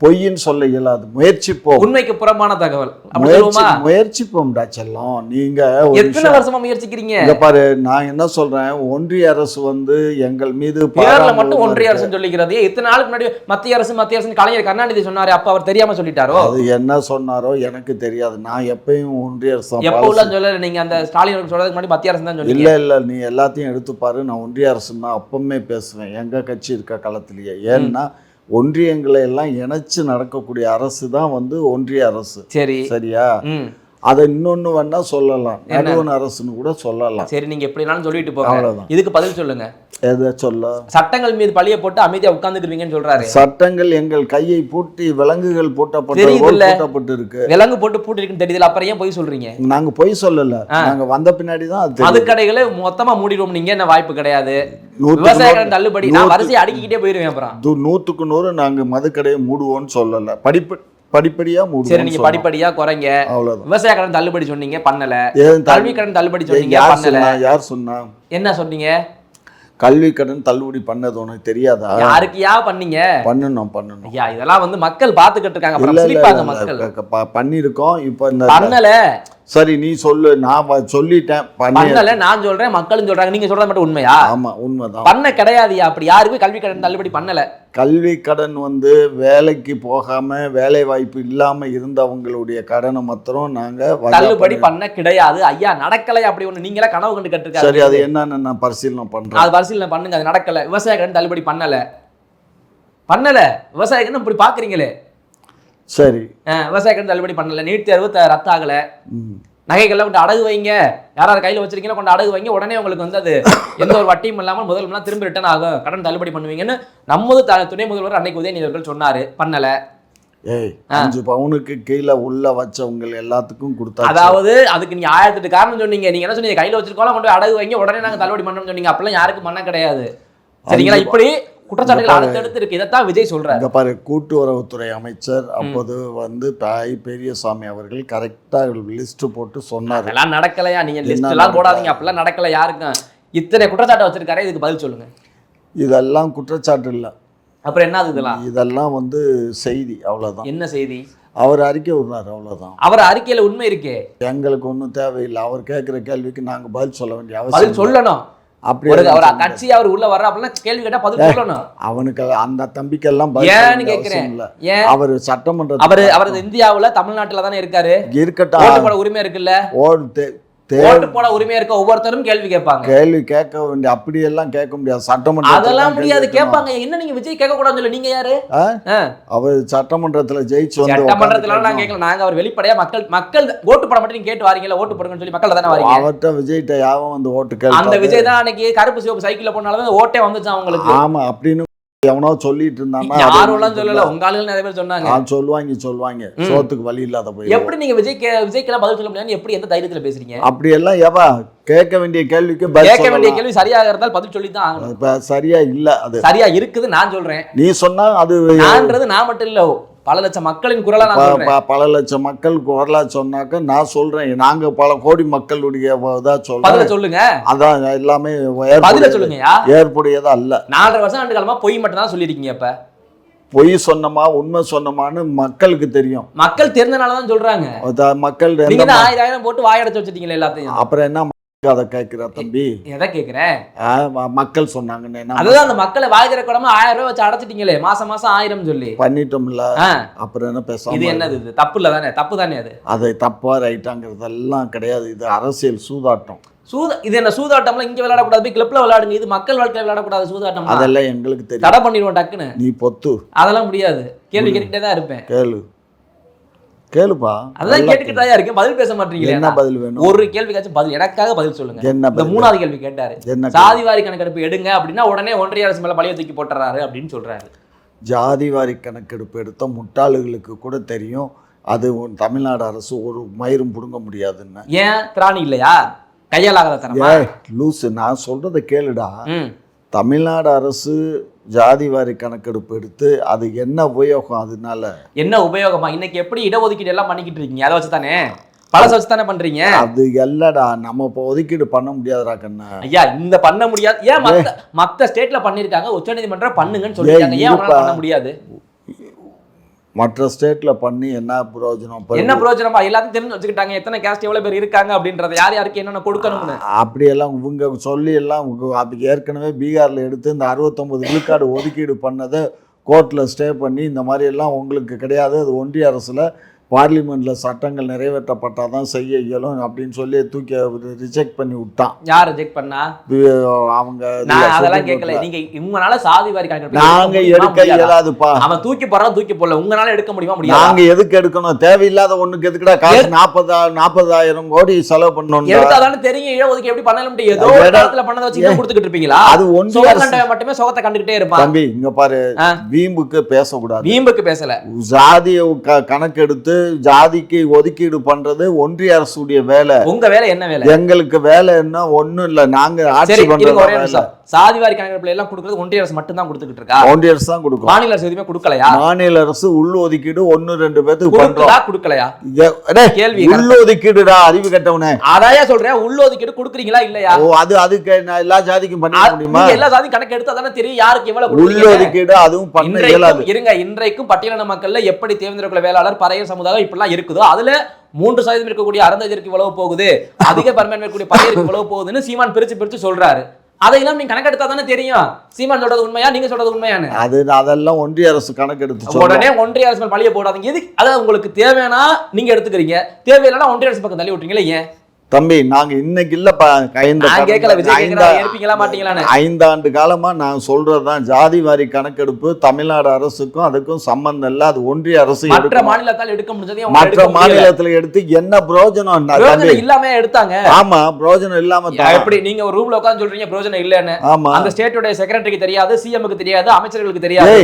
C: பொய்ன்னு சொல்ல இயலாது. முயற்சிப்போம்.
B: உண்மைக்கு புறம்பான தகவல் அப்படி
C: முயற்சி
B: சொல்லுவோமா?
C: முயற்சிப்போம்டா செல்லம். நீங்க ஒரு
B: எத்தனை
C: விஷயம்
B: வருஷமா முயற்சிக்கிறீங்க?
C: இங்க பாரு, நான் என்ன சொல்றேன், ஒன்றிய அரசு வந்து எங்கள் மீது
B: பேர்ல மட்டும் ஒன்றிய அரசு சொல்லிக்கிறது. இத்தனை நாளுக்கு முன்னாடி மத்திய அரசு கலைஞர் கருணாநிதி சொன்னாரு, அப்ப அவர் தெரியாம சொல்லிட்டாரோ?
C: அது என்ன சொன்னாரோ எனக்கு தெரியாது. நான் எப்பயும் ஒன்றிய அரசு தான்
B: எப்ப உள்ள
C: policy.
B: சொல்லல. நீங்க அந்த ஸ்டாலின் சொல்றதுக்கு முன்னாடி மத்திய அரசு தான்
C: இல்ல
B: சொன்னீங்க.
C: இல்ல, நீ எல்லாத்தையும் எடுத்து பாரு. நான் ஒன்றிய அரசு தான் அப்பவுமே பேசுவேன், எங்க கட்சி இருக்க காலத்திலேயே. ஏன்னா ஒன்றியங்களை எல்லாம் இணைச்சு நடக்கக்கூடிய அரசு தான் வந்து ஒன்றிய அரசு.
B: சரி
C: சரியா?
B: ம்
C: அதை இன்னொன்னு வேணா சொல்லலாம், நடுவண் அரசுன்னு கூட சொல்லலாம்.
B: சரி, நீங்க எப்படினாலும் சொல்லிட்டு போங்க.
C: அவ்வளவுதான்.
B: இதுக்கு பதில் சொல்லுங்க.
C: எதை சொல்ல?
B: சட்டங்கள் மீது பழிய போட்டு அமைதியா உட்கார்ந்துக்குவீங்கன்னு சொல்றாரு.
C: சட்டங்கள் எங்கள் கையை பூட்டி விலங்குகள்
B: தெரியுதுல்ல?
C: பூட்டப்பட்டு இருக்கு.
B: விலங்கு போட்டு பூட்டி இருக்குன்னு தெரியல, அப்புறம் ஏன் போய் சொல்றீங்க?
C: நாங்க பொய் சொல்லல, நாங்க வந்த பின்னாடி தான் அது தெரியும்.
B: மதுக்கடைகளை மொத்தமா மூடிடுவோம். நீங்க என்ன வாய்ப்பு கிடையாது.
C: நூத்துக்கு
B: விவசாய
C: நூறு-
B: கடன் தள்ளுபடி நான் வரிசையை அடுக்கிக்கிட்டே போயிருவேன். அப்புறம்
C: 100க்கு 100 நாங்க மதுக்கடையை மூடுவோம்னு சொல்லல, படிப்படியா
B: சரி,
C: மூடுவோம்.
B: நீங்க படிப்படியா குறைங்க.
C: அவ்வளவுதான்.
B: விவசாய கடன் தள்ளுபடி சொன்னீங்க, பண்ணல.
C: ஏன்
B: கல்வி கடன் தள்ளுபடி சொன்னீங்க,
C: யார்
B: பண்ணல.
C: சொன்னா? யார் சொன்னா?
B: என்ன சொன்னீங்க?
C: கல்வி கடன் தள்ளுபடி பண்ணது உனக்கு தெரியாதா?
B: யாருக்கியா பண்ணீங்க?
C: பண்ணணும்.
B: ஐயா, இதெல்லாம் வந்து மக்கள் பாத்துக்கிட்டு இருக்காங்க.
C: இல்ல,
B: அப்புறம்
C: இல்ல,
B: சிரிப்பாங்க
C: இல்ல,
B: மக்கள்.
C: பண்ணிருக்கோம். இப்ப இந்த
B: பண்ணல
C: சரி நீ சொல்லு, நான் சொல்லிட்டேன்.
B: பண்ணல நான் சொல்றேன், மக்களும் சொல்றாங்க. நீங்க சொல்றது மட்டும் உண்மையா?
C: ஆமா, உண்மைதான்.
B: பண்ண கிடையாதுயா. அப்படி யாருக்கும் கல்வி கடன் தள்ளுபடி பண்ணல.
C: கல்வி கடன் வந்து வேலைக்கு போகாம வேலை வாய்ப்பு இல்லாம இருந்தவங்களுடைய கடனை மாத்திரம் நாங்க
B: தள்ளுபடி பண்ண கிடையாது. ஐயா, நடக்கலை அப்படி ஒண்ணு. நீங்களா கனவு கண்டு கட்டிருக்காரு.
C: சரி, அது என்னன்னு நான் பரிசீலனை பண்றேன்.
B: அது பரிசீலனை பண்ணுங்க. அது நடக்கல. விவசாய கடன் தள்ளுபடி பண்ணல. விவசாய கடன் இப்படி பாக்குறீங்களே.
C: சரி,
B: விவசாய கடன் தள்ளுபடி பண்ணல. நீட் தேர்வு ரத்து ஆகல.
C: ம்.
B: நகைகள்லாம் கொண்டு அடகு வைங்க. யாராவது கையில வச்சிருக்கீங்களோ கொண்டு அடகு வைங்க. உடனே உங்களுக்கு வந்து அது எந்த ஒரு வட்டியும் இல்லாமல் முதல்ல திரும்ப ரிட்டர்ன் ஆகும், கடன் தள்ளுபடி பண்ணுவீங்கன்னு நமது துணை முதல்வர் அன்னைக்கு உதயநிதி அவர்கள் சொன்னாரு. பண்ணல.
C: 5 பவுனுக்கு கீழே உள்ள வச்சவங்க எல்லாத்துக்கும் கொடுத்தா.
B: அதாவது அதுக்கு நீங்க 1008 காரணம் சொன்னீங்க. நீங்க என்ன சொன்னீங்க? கையில வச்சிருக்கோம் கொண்டு போய் அடகு வைங்க, உடனே நாங்க தள்ளுபடி பண்ணணும்னு சொன்னீங்க. அப்பெல்லாம் யாருக்கும் பண்ண கிடையாது. சரிங்களா? இப்படி குற்றச்சாட்டுகள் அடுத்தடுத்து இருக்கு. இதைத்தான் விஜய் சொல்றாரு.
C: இங்க பாரு, கூட்டுறவுத்துறை அமைச்சர் அப்போது வந்து பெரியசாமி அவர்கள் கரெக்டா லிஸ்ட் போட்டு சொன்னாரு.
B: அதெல்லாம் நடக்கலையா? நீங்க லிஸ்ட் எல்லாம் போடாதீங்க. அப்பெல்லாம் நடக்கல. யாருக்கும் இத்தனை குற்றச்சாட்டு வச்சிருக்காரு. இதுக்கு பதில் சொல்லுங்க.
C: இதெல்லாம் குற்றச்சாட்டு இல்ல.
B: அப்புறம் என்ன இதெல்லாம்?
C: இதெல்லாம் வந்து செய்தி, அவ்வளவுதான்.
B: என்ன செய்தி?
C: அவர் அறிக்கை விடுறாரு, அவ்வளவுதான்.
B: அவர் அறிக்கையில உண்மை இருக்கே.
C: எங்களுக்கு ஒன்றும் தேவையில்லை. அவர் கேட்குற கேள்விக்கு நாங்க பதில் சொல்ல வேண்டிய
B: பதில்
C: அவசியம்
B: சொல்லணும்.
C: அப்படி
B: அவர் கட்சி அவர் உள்ள வர்ற அப்படின்னா கேள்வி கேட்டா பதில் சொல்லணும்.
C: அவனுக்கு அந்த தம்பிக்கெல்லாம் பதில்
B: ஏன்னு
C: சொல்ல வேண்டிய
B: கேக்குறேன்.
C: அவசியம் இல்ல.
B: ஏன்?
C: அவர் சட்டமன்ற
B: அவர் இந்தியாவுல தமிழ்நாட்டுல தானே இருக்காரு.
C: இருக்கட்டும்.
B: ஓட்டு போட உரிமை இருக்குல்ல. ஓட்டு போட உரிமை இருக்க ஒவ்வொருத்தரும் கேள்வி கேட்பாங்க.
C: கேள்வி கேட்க வேண்டிய அப்படியெல்லாம் கேட்க முடியாது.
B: அதெல்லாம் முடியாது.
C: சட்டமன்ற
B: கேட்பாங்க. என்ன நீங்க விஜய் கேட்க கூடாதுன்னு சொல்லி நீங்க யாரு?
C: அவர் சட்டமன்றத்துல ஜெயிச்சு வந்து
B: சட்டமன்றத்துல நாங்க கேட்கல. நாங்க அவர் வெளிப்படையா மக்கள் ஓட்டு போட மட்டும் நீங்க கேட்டு வாரீங்களா? ஓட்டு போடுங்கன்னு சொல்லி மக்கள் தானே வாரீங்க.
C: அவர்கிட்ட விஜய்கிட்ட யாவும் வந்து ஓட்டு கேட்க.
B: அந்த விஜய் தான் அன்னைக்கு கருப்பு சிவப்பு சைக்கிள்ல போனாலும் ஓட்டே வந்துச்சு அவங்களுக்கு.
C: ஆமா, அப்படின்னு எவனோ சொல்லிட்டு இருந்தானா?
B: யாரும் சொல்லல. உங்க ஆளுங்க நிறைய பேர் சொன்னாங்க.
C: சொல்லுவாங்க சோத்துக்கு வழி இல்லாத போய்.
B: எப்படி நீங்க விஜய்க்கெல்லாம் பதில் சொல்ல முடியாது? எப்படி எந்த தைரியத்துல பேசுறீங்க?
C: அப்படி எல்லாம் எவா கேட்க வேண்டிய கேள்விக்கு
B: கேட்க வேண்டிய கேள்வி சரியாக இருந்தால் பதில் சொல்லி தான் ஆகணும்.
C: இப்ப சரியா இல்ல. அது
B: சரியா இருக்குது நான் சொல்றேன்.
C: நீ சொன்னா அது
B: நான்றது நான் மட்டும் இல்ல, பல லட்சம் மக்களின் குரலா நான் சொல்றேன்.
C: பல லட்சம் மக்கள் குரலா சொன்னாக்க நான் சொல்றேன். நாங்க பல கோடி மக்களுடைய இதா சொல்றேன்.
B: பதில சொல்லுங்க.
C: அதான் எல்லாமே
B: பதில சொல்லுங்கயா.
C: ஏற்புடையதா இல்ல.
B: 4.5 வருஷம் ஆண்டு காலமா பொய் மட்டும் தான் சொல்லிருக்கீங்க. இப்ப
C: பொய் சொன்னமா உண்மை சொன்னமான்னு மக்களுக்கு தெரியும்.
B: மக்கள் தெரிஞ்சனாலதான் சொல்றாங்க.
C: மக்கள்
B: நீங்க தான் 1000 போட்டு வாயடைச்சு வச்சிட்டீங்களா எல்லாத்தையும்.
C: அப்புறம் என்ன அதை கேட்கிற தம்பி?
B: எதை கேக்குறேன்?
C: மக்கள் சொன்னாங்கன்னு
B: அதுதான் அந்த மக்களை வாய் திறக்காம 1000 ரூபாய் வச்சு அடைச்சிட்டீங்களே. மாசம் 1000 சொல்லி
C: பண்ணிட்டோம்ல. அப்புறம் என்ன பேச?
B: இது என்னது? இது தப்பு இல்ல தானே? தப்பு தானே அது?
C: அதை தப்பா ரைட்டாங்கிறதெல்லாம் கிடையாது. இது அரசியல் சூதாட்டம்.
B: இது என்ன சூதாட்டம்லாம் இங்க விளையாடக்கூடாது, கிளப்ல விளையாடுங்க. இது மக்கள் வாழ்க்கையில விளையாடக்கூடாது சூதாட்டம்.
C: அதெல்லாம் எங்களுக்கு தெரியும்.
B: தடை பண்ணிடுவோம் டக்குன்னு.
C: நீ பொத்து.
B: அதெல்லாம் முடியாது. கேள்வி கேட்டுட்டே தான் இருப்பேன்.
C: கேளுப்பா.
B: அதான் கேட்டுக்கிட்டு தான் இருக்கேன். பதில் பேச மாட்டீங்களா?
C: என்ன பதில் வேணும்?
B: ஒரு கேள்விக்காச்சும் பதில் எனக்காக பதில் சொல்லுங்க.
C: என்ன
B: இந்த 3வது கேள்வி கேட்டாரு.
C: என்ன
B: சாதிவாரி கணக்கெடுப்பு எடுங்க அப்படின்னா உடனே ஒன்றிய அரசு மேல பழிய தூக்கி போட்டுறாரு அப்படின்னு சொல்றாரு.
C: ஜாதிவாரி கணக்கெடுப்பு எடுத்த முட்டாளுகளுக்கு கூட தெரியும் அது தமிழ்நாடு அரசு ஒரு மயிரும் பிடுங்க முடியாதுன்னு.
B: ஏன் திராணி இல்லையா? கையாலாகாத தரமா?
C: லூசு, நான் சொல்றதை கேளுடா. தமிழ்நாடு அரசு ஜாதிவாரி கணக்கெடுப்பு எடுத்து அது என்ன உபயோகம்? அதனால என்ன
B: உபயோகமா? இன்னைக்கு எப்படி இடஒதுக்கீடு எல்லாம் பண்ணிக்கிட்டு இருக்கீங்க? அதை வச்சு தானே, பழச வச்சு தானே பண்றீங்க.
C: அது இல்லடா, நம்ம இப்போ ஒதுக்கீடு பண்ண முடியாதுடா கண்ணா.
B: ஐயா, இந்த பண்ண முடியாது. ஏன் மத்த ஸ்டேட்ல பண்ணிருக்காங்க, உச்சநீதிமன்றம் பண்ணுங்கன்னு சொல்லிருக்காங்க, ஏன் அவங்களால பண்ண முடியாது?
C: மற்ற ஸ்டேட்ல பண்ணி என்ன பிரயோஜனம்?
B: என்ன பிரயோஜனமா? எல்லாத்தையும் தெரிஞ்சு வச்சுக்கிட்டாங்க, எத்தனை கேஸ்ட் எவ்வளவு பேர் இருக்காங்க அப்படின்றத, யார் யாருக்கு என்னென்ன கொடுக்கணும்னு.
C: அப்படியெல்லாம் இவங்க சொல்லி எல்லாம் அப்படி ஏற்கனவே பீகார்ல எடுத்து இந்த 69 விழுக்காடு ஒதுக்கீடு பண்ணதை கோர்ட்ல ஸ்டே பண்ணி இந்த மாதிரி எல்லாம் உங்களுக்கு கிடையாது, அது ஒன்றிய அரசுல பார்லிமெண்ட்ல சட்டங்கள் நிறைவேற்றப்பட்டாதான் செய்ய இயலும் அப்படின்னு சொல்லி தூக்கி ரிஜெக்ட் பண்ணி விட்டான்.
B: யார் ரிஜெக்ட் பண்ணா?
C: அவங்க.
B: அதெல்லாம் கேட்கல. நீங்க உங்களால சாதிவாரி கணக்கு
C: நாங்க எடுக்க இயலாதுப்பா.
B: அவன் தூக்கி போறான், தூக்கி போடல, உங்களால எடுக்க முடியுமா? முடியாது.
C: நாங்க எதுக்கு எடுக்கணும்? தேவையில்லாத ஒண்ணுக்கு எதுக்குடா காசு 40,000 கோடி செலவு பண்ணணும்?
B: எடுத்தாதானே தெரியும் இடஒதுக்கீடு எப்படி பண்ணல முடியும். ஏதோ ஒரு இடத்துல பண்ணத வச்சு கொடுத்துக்கிட்டு இருப்பீங்களா? அது ஒன்றிய அரசு மட்டுமே சோகத்தை கண்டுகிட்டே இருப்பான்.
C: தம்பி இங்க பாரு, வீம்புக்கு பேசக்கூடாது.
B: வீம்புக்கு பேசல.
C: ஜாதிய கணக்கெடுத்து ஜாதிக்கு ஒதுக்கீடு பண்றது ஒன்றிய அரசுடைய வேலை.
B: உங்க வேலை என்ன வேலை?
C: எங்களுக்கு வேலை என்ன? ஒண்ணும் இல்ல, நாங்க ஆட்சி பண்றோம்.
B: சாதிவாரி கணக்கெடுப்புல எல்லாம் கொடுக்கிறது ஒன்றிய அரசு மட்டும் தான் கொடுத்துக்கிட்டு இருக்கா?
C: ஒன்றிய அரசு தான் கொடுக்கும்.
B: மாநில அரசு எதுவுமே கொடுக்கலையா?
C: மாநில அரசு உள் ஒதுக்கீடு 1-2 பேருக்கு பண்றோம்.
B: கொடுக்கலையா?
C: கேள்வி. உள் ஒதுக்கீடுடா, அறிவு கட்டவனே.
B: அதாயா சொல்றேன், உள் ஒதுக்கீடு கொடுக்குறீங்களா இல்லையா?
C: ஓ, அதுக்கு எல்லா ஜாதிக்கும் பண்ண முடியுமா?
B: எல்லா ஜாதியும் கணக்கு எடுத்தா தானே தெரியும் யாருக்கு எவ்வளவு
C: உள் ஒதுக்கீடு. அதுவும் பண்ண இயலாது.
B: இருங்க, இன்றைக்கும் பட்டியலின மக்கள்ல எப்படி தேர்ந்தெடுக்கல வேளாளர் பறையர் சமுதாயம் இப்படிலாம் இருக்குதோ, அதுல 3% இருக்கக்கூடிய அருந்ததிற்கு இவ்வளவு போகுது, அதிக பர்மனன்ட் இருக்கக்கூடிய பறையருக்கு இவ்வளவு போகுதுன்னு சீமான் பிரிச்சு சொல்றாரு. அதையெல்லாம் நீங்க கணக்கெடுத்தா தானே தெரியும் சீமான் சொல்றது உண்மையா, நீங்க சொல்றது உண்மையானு.
C: அதெல்லாம் ஒன்றிய அரசு கணக்கெடுத்து
B: உடனே ஒன்றிய அரசு மேல பழிய போடாதீங்க. எதுக்கு? அதாவது உங்களுக்கு தேவையானா நீங்க எடுத்துக்கிறீங்க, தேவையில்லைன்னா ஒன்றிய அரசு பக்கம் தள்ளி விட்டுறீங்களா? ஏன்
C: தம்பி, நாங்க இன்னைக்கு இல்லப்பா, 5 ஆண்டு காலமா நான் சொல்றதுதான், ஜாதி வாரி கணக்கெடுப்பு தமிழ்நாடு அரசுக்கும் அதுக்கும் சம்பந்தம் இல்ல, அது ஒன்றிய அரசு.
B: மற்ற மாநிலத்தால் எடுக்க முடிஞ்சது,
C: மற்ற மாநிலத்துல எடுத்து என்ன பிரயோஜனம்?
B: இல்லாம எடுத்தாங்க.
C: ஆமா, பிரயோஜனம் இல்லாம.
B: எப்படி நீங்க ஒரு ரூம்ல உட்கார்ந்து சொல்றீங்க பிரயோஜனம் இல்லன்னு?
C: ஆமா,
B: அந்த ஸ்டேட்டோட செக்ரட்டரிக்கு தெரியாது, சிஎம்க்கு தெரியாது, அமைச்சர்களுக்கு தெரியாது.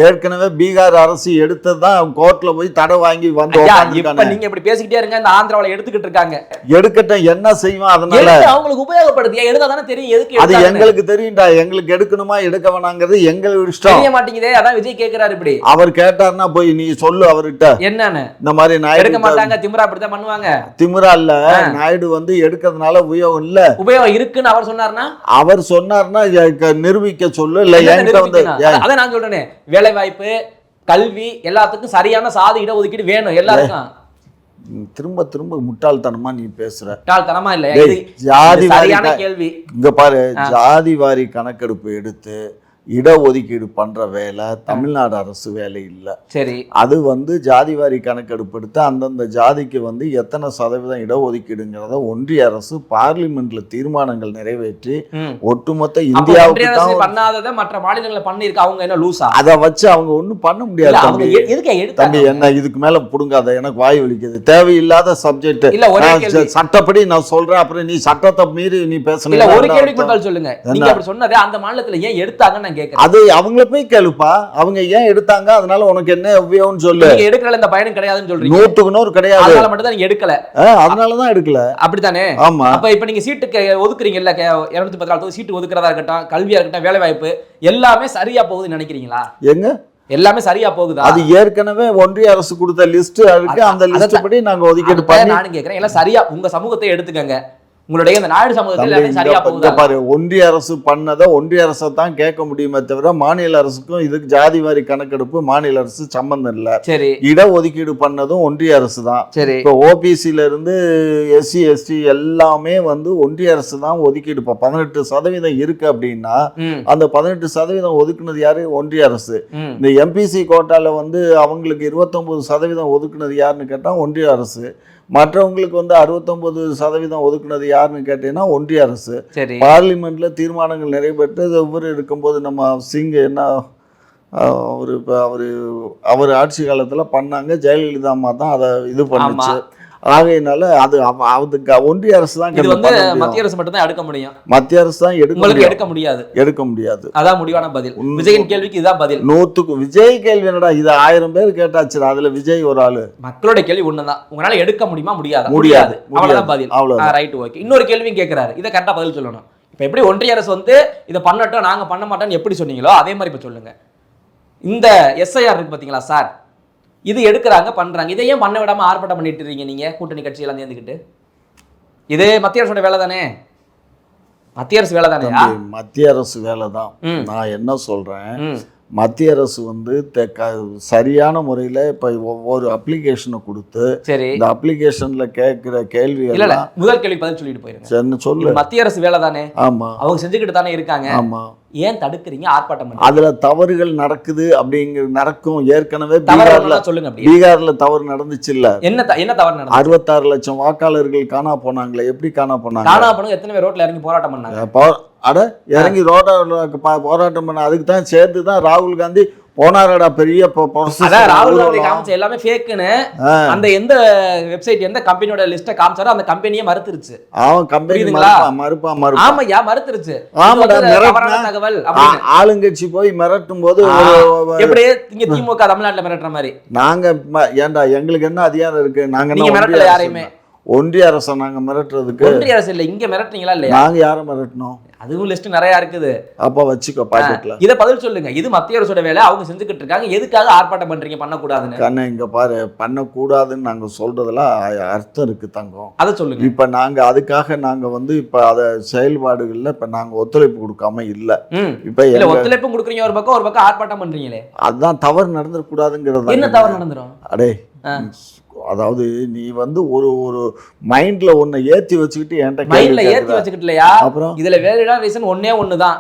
C: ஏற்கனவே பீகார் அரசு எடுத்ததுதான் கோர்ட்ல போய் தடை வாங்கி வந்து.
B: இப்ப நீங்க இப்படி பேசிக்கிட்டே இருங்க, இந்த ஆந்திராவில எடுத்துக்கிட்டு இருக்காங்க.
C: எடுக்கட்டும், என்ன செய்வோம்? அதனால
B: அவங்களுக்கு உபயோகப்படுது, எடுத்தா தானே தெரியும் எதுக்கு.
C: அது எங்களுக்கு தெரியும்டா, எங்களுக்கு எடுக்கணுமா எடுக்க வேணாங்கிறது எங்களுக்கு இஷ்டம்.
B: தெரிய மாட்டேங்குதே, அதான் விஜய் கேக்குறாரு. இப்படி அவர்
C: கேட்டாருன்னா போய் நீ சொல்லு அவர்கிட்ட என்னன்னு. இந்த மாதிரி நாயுடு
B: எடுக்க மாட்டாங்க, திமிரா அப்படிதான் பண்ணுவாங்க.
C: திமிரா இல்ல, நாயுடு வந்து எடுக்கிறதுனால உபயோகம் இல்ல,
B: உபயோகம் இருக்குன்னு அவர் சொன்னாருன்னா
C: நிரூபிக்க சொல்லு. இல்ல என்கிட்ட வந்து
B: அதான் நான் சொல்றேனே, வேலை வாய்ப்பு, கல்வி எல்லாத்துக்கும் சரியான சாதி இட ஒதுக்கீடு வேணும் எல்லாருக்கும்.
C: திரும்ப திரும்ப முட்டாள்தனமா நீ பேசுற.
B: முட்டாள்தனமா இல்ல,
C: ஜாதி
B: சரியான கேள்வி.
C: இங்க பாரு, ஜாதி வாரி கணக்கெடுப்பு எடுத்து இடஒதுக்கீடு பண்ற வேலை தமிழ்நாடு அரசு வேலை இல்லை.
B: சரி,
C: அது வந்து ஜாதிவாரி கணக்கெடுப்பு எடுத்து அந்தந்த ஜாதிக்கு வந்து எத்தனை சதவீதம் இடஒதுக்கீடுங்கிறத ஒன்றிய அரசு பார்லிமெண்ட்ல தீர்மானங்கள் நிறைவேற்றி ஒட்டுமொத்த இந்தியாவுக்கு தான்
B: பண்ணாததை மற்ற மாநிலங்களை பண்ணிருக்க. அவங்க என்ன லூசா?
C: அதை வச்சு அவங்க ஒன்றும் பண்ண முடியாது. தம்பி என்ன இதுக்கு மேல புடுங்காத, எனக்கு வாய் வலிக்குது. தேவையில்லாத சப்ஜெக்ட். சட்டப்படி நான் சொல்றேன், அப்புறம் நீ சட்டத்தை மீறி நீ பேசணும்.
B: ஒரு கேள்விக்கு சொல்லுங்க, நீங்க அப்படி சொன்னது அந்த மாநிலத்துல ஏன் எடுத்தாங்கன்னு
C: அது அவங்கள போய் கேளுப்பா, அவங்க ஏன் எடுத்தாங்க, அதனால உனக்கு என்ன உபயோகம்னு சொல்லு.
B: நீங்க எடுக்கல, இந்த பயணம் கிடையாதுன்னு சொல்றீங்க.
C: 100% கிடையாது,
B: அதனால மட்டும் தான் நீங்க எடுக்கல.
C: அதனால தான் எடுக்கல.
B: அப்படிதானே?
C: ஆமா.
B: அப்ப இப்ப நீங்க சீட்டுக்கு ஒதுக்குறீங்கல்ல, 214 சீட்டு ஒதுக்குறதா இருக்கட்டும், கல்வியா இருக்கட்டும், வேலை வாய்ப்பு எல்லாமே சரியா போகுதுன்னு நினைக்கிறீங்களா?
C: எங்க
B: எல்லாமே சரியா போகுதா?
C: அது ஏற்கனவே ஒன்றிய அரசு கொடுத்த லிஸ்ட் இருக்கு, அந்த லிஸ்ட் படி நாங்க ஒதுக்கீடு பண்ணி.
B: நானும் கேக்குறேன், எல்லாம் சரியா உங்க சமூகத்தை எடுத்துக்கங்க. உங்களுடைய இந்த நாயுடு சமூகத்தில் சரியா போகுதா?
C: பாரு, ஒன்றிய அரசு பண்ணதை ஒன்றிய அரசை தான் கேட்க முடியுமே தவிர மாநில அரசுக்கும் இதுக்கு ஜாதிவாரி கணக்கெடுப்பு மாநில அரசு சம்பந்தம் இல்ல.
B: சரி,
C: இடஒதுக்கீடு பண்ணதும் ஒன்றிய அரசு தான்.
B: சரி,
C: இப்போ ஓபிசில இருந்து SC ST எல்லாமே வந்து ஒன்றிய அரசு தான் ஒதுக்கீடு. இப்போ 18% இருக்கு அப்படின்னா அந்த 18% ஒதுக்குனது யாரு? ஒன்றிய அரசு. இந்த MPC கோட்டால வந்து அவங்களுக்கு 29% ஒதுக்குனது யாருன்னு கேட்டா ஒன்றிய அரசு. மற்றவங்களுக்கு வந்து 69% ஒதுக்குனது யாருன்னு கேட்டீங்கன்னா ஒன்றிய அரசு. பார்லிமெண்ட்ல தீர்மானங்கள் நிறைவேற்று ஒவ்வொரு இருக்கும்போது நம்ம சிங் என்ன அவர் ஆட்சி காலத்துல பண்ணாங்க, ஜெயலலிதா அம்மா தான் அதை இது பண்ணுச்சு. ஆகையினால அது அதுக்கு ஒன்றிய அரசு தான்
B: இது வந்து மத்திய அரசு மட்டும் தான் எடுக்க முடியும்.
C: மத்திய அரசு தான்
B: எடுக்க முடியாது.
C: எடுக்க முடியாது.
B: அதான் முடிவான பதில். விஜயின் கேள்விக்கு இதுதான் பதில்.
C: 100க்கு விஜய் கேள்வி என்னடா, இது 1000 பேர் கேட்டாச்சு, அதுல விஜய் ஒரு ஆளு.
B: மக்களுடைய கேள்வி ஒண்ணுதான், உங்களால எடுக்க முடியுமா? முடியாது. அவ்வளவுதான் பதில். Right, okay. இன்னொரு கேள்வியும் கேட்கிறாரு, இதை கரெக்டா பதில் சொல்லணும். இப்ப எப்படி ஒன்றிய அரசு வந்து இதை பண்ணட்டும் நாங்க பண்ண மாட்டோம்னு எப்படி சொன்னீங்களோ அதே மாதிரி இப்ப சொல்லுங்க. இந்த எஸ்ஐஆர் இருக்கு பாத்தீங்களா சார், இது எடுக்கிறாங்க பண்றாங்க, இதை ஏன் பண்ண விடாம ஆர்ப்பாட்டம் பண்ணிட்டு இருக்கீங்க நீங்க கூட்டணி கட்சி எல்லாம் சேர்ந்துக்கிட்டு? இது மத்திய அரசோட வேலை தானே? மத்திய அரசு வேலை தானே?
C: மத்திய அரசு வேலை தான். நான் என்ன சொல்றேன், மத்திய அரசு வந்து சரியான முறையில் இப்போ ஒவ்வொரு அப்ளிகேஷனை கொடுத்து இந்த அப்ளிகேஷன்ல கேட்கிற கேள்வி
B: முதல் கேள்வி பதில் சொல்லிட்டு போயிருங்க.
C: சொல்லு,
B: மத்திய அரசு வேலை தானே?
C: ஆமா,
B: அவங்க செஞ்சுக்கிட்டு தானே இருக்காங்க.
C: ஆமா,
B: ஏன் தடுக்கிறீங்க? ஆர்ப்பாட்டம் பண்ணி
C: அதுல தவறுகள் நடக்குது அப்படிங்கிற நடக்கும். ஏற்கனவே
B: சொல்லுங்க,
C: பீகார்ல தவறு நடந்துச்சு இல்ல?
B: என்ன தவறு நடந்துச்சு?
C: 66 லட்சம் வாக்காளர்கள் காணா போனாங்களே, எப்படி காணா போனாங்க?
B: காணா போனது எத்தனை பேர் ரோட்ல இறங்கி போராட்டம் பண்ணாங்க?
C: இறங்கி போராட்டம் பண்ண, அதுக்கு தான் சேர்த்து தான் ராகுல் காந்தி போனாரடா. பெரிய
B: ராகுல் காந்தி காமிச்ச எல்லாமே ஃபேக்குன்னு அந்த எந்த வெப்சைட் எந்த கம்பெனியோட லிஸ்ட காமிச்சாரோ அந்த கம்பெனியே மறுத்துருச்சு.
C: அவன் கம்பெனி
B: ஆமாயா மறுத்துருச்சு. தகவல்
C: ஆளுங்கட்சி போய் மிரட்டும் போது
B: எப்படி இங்க திமுக தமிழ்நாட்டுல மிரட்டுற மாதிரி
C: நாங்க ஏன்டா எங்களுக்கு என்ன அதிகாரம் இருக்கு? நாங்க
B: மிரட்டல யாரையுமே.
C: ஒன்றிய அரசை நாங்க மிரட்டுறதுக்கு?
B: ஒன்றிய அரசு இல்ல, இங்க மிரட்டுறீங்களா இல்லையா?
C: நாங்க யாரை மிரட்டணும்?
B: அதுவும் லிஸ்ட் நிறைய இருக்குது.
C: அப்ப வச்சுக்கோ பாக்கெட்ல.
B: இத பதில் சொல்லுங்க. இது மத்திய அரசோட வேலை, அவங்க செஞ்சுக்கிட்டு இருக்காங்க. எதுக்காக ஆர்ப்பாட்டம் பண்றீங்க? பண்ணக்கூடாதுன்னு.
C: கண்ணே இங்க பாரு, பண்ணக்கூடாதுன்னு நாங்க சொல்றதுல அர்த்தம் இருக்கு தங்கம்.
B: அதை சொல்லுங்க.
C: இப்ப நாங்க அதுக்காக நாங்க வந்து இப்ப அத செயல்பாடுகள்ல இப்ப நாங்க ஒத்துழைப்பு கொடுக்காம இல்ல.
B: இப்ப ஒத்துழைப்பு கொடுக்குறீங்க ஒரு பக்கம் ஆர்ப்பாட்டம் பண்றீங்களே,
C: அதுதான் தவறு நடந்துடக்கூடாதுங்கிறது.
B: என்ன தவறு நடந்துரும்?
C: அடே, அதாவது நீ வந்து ஒரு மைண்ட்ல ஒன்ன ஏத்தி வச்சுக்கிட்டு என்கிட்ட
B: மைண்ட்ல ஏத்தி வச்சுக்கிட்டு இல்லையா? அப்புறம் இதுல வேற ரீசன் ஒண்ணுதான்.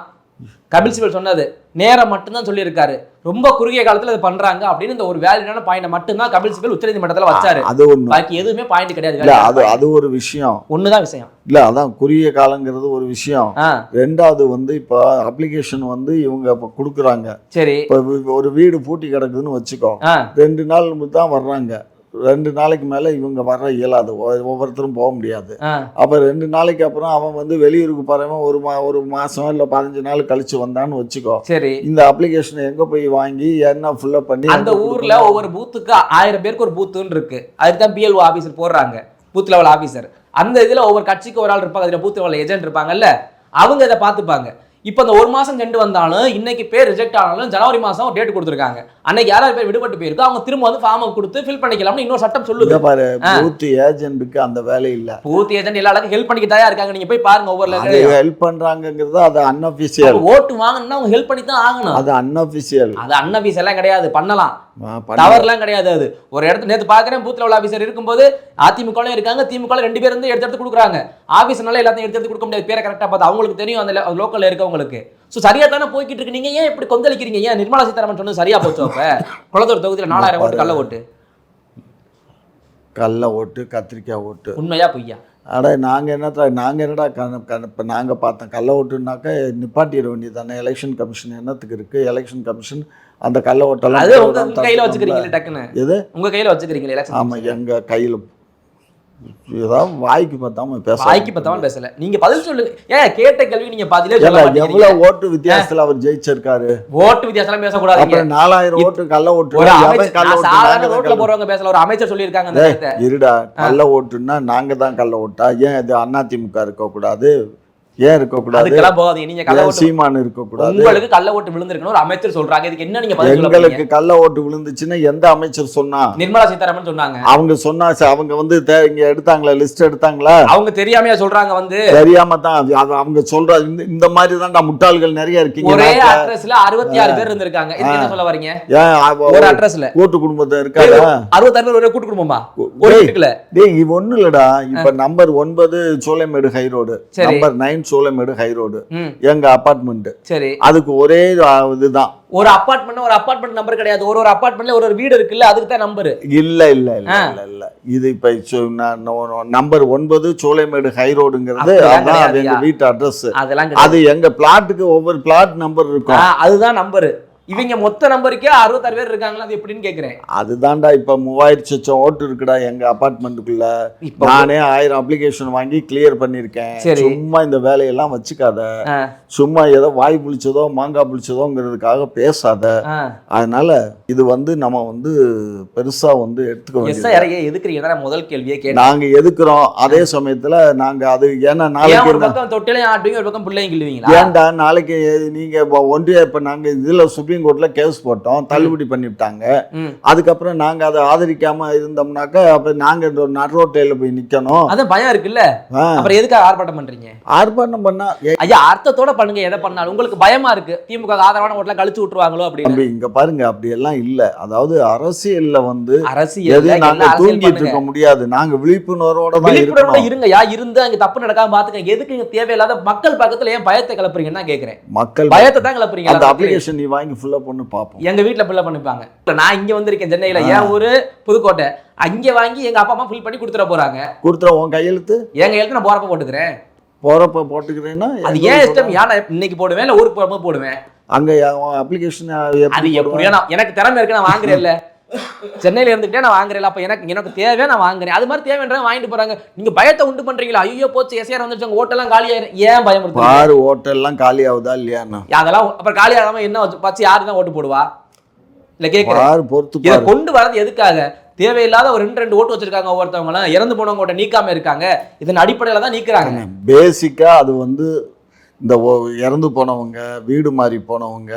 B: கபில் சிபல் சொன்னது நேரம் மட்டும்தான் சொல்லியிருக்காரு. ரொம்ப குறுகிய காலத்துல அது பண்றாங்க அப்படின்னு இந்த ஒரு வேலிடான பாயிண்ட் மட்டும்தான் கபில் சிபல் உச்சநீதிமன்றத்துல வச்சாரு. அது ஒண்ணு, பாக்கி எதுவுமே பாயிண்ட் கிடையாது.
C: அது ஒரு விஷயம்,
B: ஒண்ணுதான் விஷயம்
C: இல்ல. அதான் குறுகிய காலங்கிறது ஒரு விஷயம். ரெண்டாவது வந்து இப்ப அப்ளிகேஷன் வந்து இவங்க கொடுக்குறாங்க. சரி, இப்ப ஒரு வீடு பூட்டி கிடக்குதுன்னு வச்சுக்கோ, 2 நாள் தான் வர்றாங்க. 2 நாளைக்கு மேல இவங்க வர இயலாது, ஒவ்வொருத்தரும் போக முடியாது. அப்ப 2 நாளைக்கு அப்புறம் அவன் வந்து வெளியூருக்கு போறவன் ஒரு மாசம் இல்ல 15 நாள் கழிச்சு வந்தான்னு வச்சுக்கோ. சரி, இந்த அப்ளிகேஷன் எங்க போய் வாங்கி என்ன ஃபுல்லப் பண்ணி
B: அந்த ஊர்ல ஒவ்வொரு பூத்துக்கு 1000 பேருக்கு ஒரு பூத்துன்னு இருக்கு. அதுதான் பிஎல்ஓ ஆபீசர் போடுறாங்க, பூத் லெவல் ஆபீசர். அந்த இதுல ஒவ்வொரு கட்சிக்கு ஒரு ஆள் இருப்பாங்க, அதுல பூத் லெவல் ஏஜென்ட் இருப்பாங்கல்ல, அவங்க இதை பார்த்துப்பாங்க. இப்போ இந்த 1 மாசம் சென்று வந்தாலும் இன்னைக்கு பேர் ரிஜெக்ட் ஆனாலும் ஜனவரி மாசம் டேட் கொடுத்துருக்காங்க. அன்னைக்கு யாராவது பேர் விடுபட்டு போயிருக்கு, அவங்க திரும்ப வந்து ஃபார்ம் கொடுத்து ஃபில் பண்ணிக்கலாம்னு இன்னொரு சட்டம் சொல்லுது.
C: பாரு, பூத் ஏஜென்ட்க்கு அந்த வேலை இல்ல.
B: பூத் ஏஜென்ட் எல்லா அளவுக்கு ஹெல்ப் பண்ணிக்கிட்டே இருக்காங்க. நீங்க போய் பாருங்க, ஒவ்வொரு
C: ஹெல்ப் பண்றாங்கங்கிறது அது அன்அபிஷியல்.
B: ஓட்டு வாங்கணும்னா அவங்க ஹெல்ப் பண்ணி தான் ஆகணும்.
C: அது அன்அபிஷியல்.
B: அது அன்அபிஷியல் எல்லாம் கிடையாது, பண்ணலாம், தவறுலாம் கிடையாது. அது ஒரு இடத்துல நேற்று பாக்குறேன், பூத் லெவல் ஆபீசர் இருக்கும்போது அதிமுக இருக்காங்க, திமுக 2 பேர் வந்து எடுத்து கொடுக்குறாங்க. ஆபீஸ்னால எல்லாத்தையும் எடுத்து கொடுக்க முடியாது, பேரை கரெக்டா பார்த்து அவங்களுக்கு தெரியும், அந்த லோக்கல்ல இருக்கவங்களுக்கு. ஸோ சரியா தானே போய்கிட்டு இருக்கு. நீங்க ஏன் இப்படி கொந்தளிக்கிறீங்க? ஏன் நிர்மலா சீதாராமன் சொன்னது சரியா போச்சு? அப்ப குளத்தூர் தொகுதியில் 4000 ஓட்டு
C: கள்ள ஓட்டு கத்திரிக்காய் ஓட்டு.
B: உண்மையா பொய்யா?
C: அட நாங்கள் என்னடா இப்போ நாங்கள் பார்த்தோம், கள்ள ஓட்டுனாக்கா நிப்பாட்டிட வேண்டியது தானே. எலெக்ஷன் கமிஷன் என்னத்துக்கு இருக்குது? எலெக்ஷன் கமிஷன் அந்த கள்ள ஓட்டெல்லாம்
B: அது உங்க கையில் வச்சுக்கிறீங்களே டக்குன்னு.
C: எது உங்கள்
B: கையில் வச்சுக்கிறீங்களே எலெக்ஷன்?
C: ஆமாம், எங்கள் கையில். ஏதாவது வாய்க்கு பார்த்தாம
B: பேசல. நீங்க பதில் சொல்லுங்க. ஏன் கேட்ட கேள்வி நீங்க பதிலே சொல்ல மாட்டீங்க.
C: எவ்வளவு ஓட்டு வித்தியாசத்துல அவர் ஜெயிச்சிருக்காரு?
B: ஓட்டு வித்தியாசம் பேச கூடாது.
C: அப்புறம் 4000 ஓட்டு கள்ள ஓட்டு.
B: சாதாரண ரோட்ல போறவங்க பேசல. ஒரு அமைச்சர் சொல்லிருக்காங்க அந்த நேரத்தை.
C: இருடா, கள்ள ஓட்டுன்னா நாங்க தான் கள்ள ஓட்டா? ஏன் இது அதிமுக இருக்க கூடாது? ஏன் இருக்கக்கூடாது?
B: அதுக்கெல்லாம் போகாதீங்க. நீங்க கள்ள ஓட்டு
C: சீமான் இருக்கக்கூடாது.
B: உங்களுக்கு கள்ள ஓட்டு விழுந்திருக்கணும் ஒரு அமைச்சர் சொல்றாங்க. இதுக்கு என்ன நீங்க பதில் சொல்லுங்க?
C: எங்களுக்கு கள்ள ஓட்டு விழுந்துச்சுன்னா எந்த அமைச்சர் சொன்னா?
B: நிர்மலா சீதாராமன் சொன்னாங்க.
C: அவங்க சொன்னா அவங்க வந்து இங்க எடுத்தாங்களா, லிஸ்ட் எடுத்தாங்களா?
B: அவங்க தெரியாமையா சொல்றாங்க? வந்து
C: தெரியாம தான் அவங்க சொல்ற. இந்த மாதிரி தான் முட்டாள்கள் நிறைய இருக்கீங்க.
B: ஒரே அட்ரஸ்ல 66 பேர் இருந்திருக்காங்க. இதுக்கு என்ன சொல்ல வரீங்க? ஒரு அட்ரஸ்ல
C: கூட்டு குடும்பத்தை இருக்காங்க.
B: 66 பேர் ஒரே கூட்டு குடும்பமா? ஒரு வீட்டுக்குள்ள?
C: டேய், இது ஒண்ணு இல்லடா. இப்ப number 9 Solaimedu high road, number 9 Solaimedu high road எங்க அபார்ட்மெண்ட். சரி, அதுக்கு ஒரே இதுதான்.
B: ஒரு அபார்ட்மெண்ட் நம்பர் கிடையாது. ஒரு அபார்ட்மெண்ட்ல ஒரு வீடு இருக்குல்ல, அதுக்கு தான் நம்பர்.
C: இல்ல இல்ல இல்ல இல்ல இது இப்ப நம்பர் 9 சோலைமேடு ஹை ரோடுங்கிறது எங்க வீட்டு அட்ரஸ். அது எங்க பிளாட்டுக்கு ஒவ்வொரு பிளாட் நம்பர் இருக்கும்.
B: அதுதான் நம்பர். இவங்க மொத்த நம்பருக்கே 66 பேர் இருக்காங்களா, அது எப்படின்னு கேக்குறேன்.
C: அதுதான்டா இப்ப 3000 சொச்சம் ஓட்டு இருக்குடா எங்க அபார்ட்மெண்ட்டுக்குள்ள.
B: இப்ப
C: நானே 1000 அப்ளிகேஷன் வாங்கி கிளியர் பண்ணிருக்கேன்.
B: சரி.
C: சும்மா இந்த வேலையெல்லாம் வச்சுக்காத. சும்மா ஏதோ வாய் புளிச்சதோ மாங்காய் புளிச்சதோங்கிறதுக்காக பேசாத. அதனால இது வந்து நம்ம வந்து பெருசா வந்து எடுத்துக்க வேண்டியது.
B: எதுக்குறீங்க முதல் கேள்வியே கேட்டேன்.
C: நாங்க எதுக்குறோம், அதே சமயத்துல நாங்க அது ஏன்னா நாளைக்கு
B: ஒரு பக்கம் தொட்டிலையும் ஆட்டுவீங்க, ஒரு பக்கம் பிள்ளையும் கிள்ளுவீங்களா?
C: ஏன்டா நாளைக்கு நீங்க ஒன்றிய இப்ப நாங்க இதுல சுப்ரீம் கோர்ட்ல கேஸ் போட்டோம், தள்ளுபடி பண்ணிவிட்டாங்க. அதுக்கப்புறம் நாங்க அதை ஆதரிக்காம இருந்தோம்னாக்க அப்ப நாங்க நடுரோட்டையில போய் நிக்கணும்.
B: அதான் பயம் இருக்குல்ல, அப்புறம் எதுக்காக ஆர்ப்பாட்டம் பண்றீங்க?
C: ஆர்ப்பாட்டம் பண்ணா
B: ஐயா அர்த்தத்தோட பண்ணுங்க, எதை பண்ணாலும். உங்களுக்கு பயமா இருக்கு திமுக ஆதரவான ஓட்டெல்லாம் கழிச்சு விட்டுருவாங்களோ அப்படின்னு.
C: இங்க பாருங்க, அப்படி எல்லாம் இல்ல. அதாவது அரசியல்ல வந்து
B: அரசியல்
C: நாங்க தூங்கிட்டு இருக்க முடியாது. நாங்க விழிப்புணர்வோட தான் இருக்கணும்.
B: இருங்கயா, இருந்து அங்க தப்பு நடக்காம பாத்துக்க. எதுக்கு இங்க தேவையில்லாத மக்கள் பக்கத்துல ஏன் பயத்தை கிளப்புறீங்கன்னு கேக்குறேன். மக்கள் பயத்தை தான் கிளப்புறீங்க.
C: அந்த அப்ளிகேஷன் நீ வாங்கி ஃபுல்லா பண்ணி பாப்போம்.
B: எங்க வீட்டுல ஃபுல்லா பண்ணிப்பாங்க. நான் இங்க வந்திருக்கேன் சென்னையில, ஏன் ஊரு புதுக்கோட்டை. அங்க வாங்கி எங்க அப்பா அம்மா ஃபில் பண்ணி கொடுத்துட போறாங்க.
C: கொடுத்துற உன் கையெழுத்து
B: என் கையெழுத்து நான் போறப்ப போட்டுக்கிறேன்.
C: போறப்ப போட்டுக்கிறேன்னா
B: அது ஏன் இஷ்டம். ஏன் இன்னைக்கு போடுவேன் இல்ல ஊருக்கு போறப்ப போடுவேன்.
C: அங்க அப்ளிகேஷன்
B: அது எப்படியா, எனக்கு திறமை இருக்கு, நான் வாங்குறேன். இல்ல சென்னையில இருந்துகிட்டே நான் வாங்குறேன். அப்ப எனக்கு தேவையா நான் வாங்குறேன். அது மாதிரி தேவைன்றத வாங்கிட்டு போறாங்க. நீங்க பயத்தை உண்டு பண்றீங்களா? ஐயோ போச்சு எஸ்ஆர் வந்துருச்சு, ஓட்டெல்லாம் காலியாயிரும். ஏன் பயமுறுத்து?
C: பாரு ஓட்டெல்லாம் காலி ஆகுதா இல்லையாண்ணா?
B: அதெல்லாம் அப்புறம் காலி ஆகாம என்ன வச்சு யாரு தான் ஓட்டு போடுவா? இல்ல கேட்கிறேன்,
C: பொறுத்து
B: இதை கொண்டு வரது எதுக்காக? தேவையில்லாத ஒரு 2 ஓட்டு வச்சிருக்காங்க ஒவ்வொருத்தவங்களும். இறந்து போனவங்க ஓட்ட நீக்காம இருக்காங்க. இதன் அடிப்படையில தான் நீக்குறாங்க.
C: பேசிக்கா அது வந்து இந்த இறந்து போனவங்க, வீடு மாறி போனவங்க,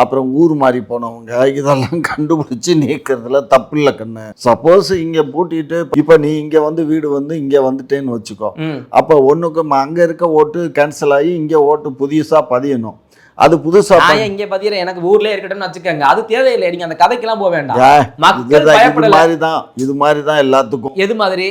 C: அப்புறம் ஊர் மாறி போனவங்க, இதெல்லாம் கண்டுபிடிச்சு நீக்கிறதுல தப்பு இல்லை கண்ணு. சப்போஸ் இங்க பூட்டிட்டு இப்ப நீ இங்க வந்து வீடு வந்து இங்க வந்துட்டேன்னு வச்சுக்கோ, அப்ப ஒண்ணுக்கு அங்க இருக்க ஓட்டு கேன்சல் ஆகி இங்க ஓட்டு புதுசா பதியணும். அது புதுசா
B: இங்க பதிகிற எனக்கு ஊர்லயே இருக்கட்டும்னு வச்சுக்கோங்க. அது தேவையில்லை. நீங்க அந்த கதைக்கெல்லாம் போக வேண்டாம். மக்கள் பயப்படலாம்.
C: இது மாதிரிதான் எல்லாத்துக்கும்.
B: எது மாதிரி?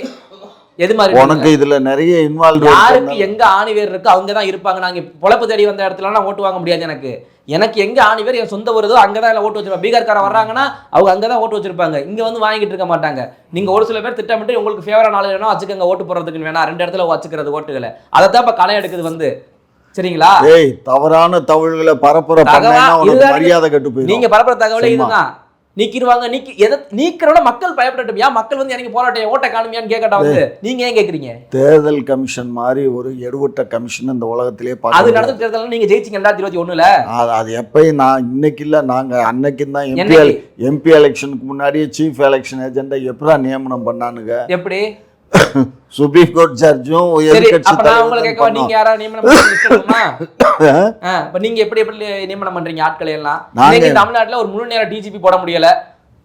C: உனக்கு இதுல நிறைய இன்வால்வ்.
B: யாருக்கு எங்க ஆணிவேர் இருக்கு அவங்க தான் இருப்பாங்க. நாங்க பொழப்பு தேடி வந்த இடத்துல நான் ஓட்டு வாங்க முடியாது. எனக்கு எங்க ஆணிவேர் என் சொந்த வருதோ அங்கதான் ஓட்டு வச்சிருப்பாங்க. பீகார்காரன் வர்றாங்கன்னா அவங்க அங்கதான் ஓட்டு வச்சிருப்பாங்க. இங்க வந்து வாங்கிட்டு இருக்க மாட்டாங்க. நீங்க ஒரு சில பேர் திட்டமிட்டு உங்களுக்கு ஃபேவரா நாள் வேணும் வச்சுக்கோங்க, ஓட்டு போடுறதுக்கு வேணா 2 இடத்துல வச்சுக்கிறது ஓட்டுகளை. அதை தான் இப்ப களை எடுக்குது வந்து. சரிங்களா?
C: தவறான தகவல்களை பரப்புற மரியாதை கட்டு போய்
B: நீங்க பரப்புற தகவலே இதுதான். நீக்கிடுவாங்க. நீக்கிறோட மக்கள் பயப்படட்டும். ஏன் மக்கள் வந்து எனக்கு போராட்டம் ஓட்ட காணுமியான்னு கேட்கட்டா வந்து நீங்க ஏன் கேக்குறீங்க?
C: தேர்தல் கமிஷன் மாதிரி ஒரு எடுவட்ட கமிஷன் இந்த உலகத்திலே
B: அது நடந்த தேர்தல் நீங்க ஜெயிச்சிங்க 2021ல.
C: அது எப்பயும் நான் இன்னைக்கு இல்ல, நாங்க அன்னைக்கு தான் எம்பி எலெக்ஷனுக்கு முன்னாடியே சீஃப் எலெக்ஷன் ஏஜெண்டா எப்படா நியமனம் பண்ணானுங்க?
B: எப்படி?
C: சுப்ரீம் கோர்ட் ஜட்ஜும்
B: நீங்க யாரா நியமனம் நீங்க எப்படி நியமனம் பண்றீங்க ஆட்களை எல்லாம்? தமிழ்நாட்டுல ஒரு முழு நேர டிஜிபி போட முடியல.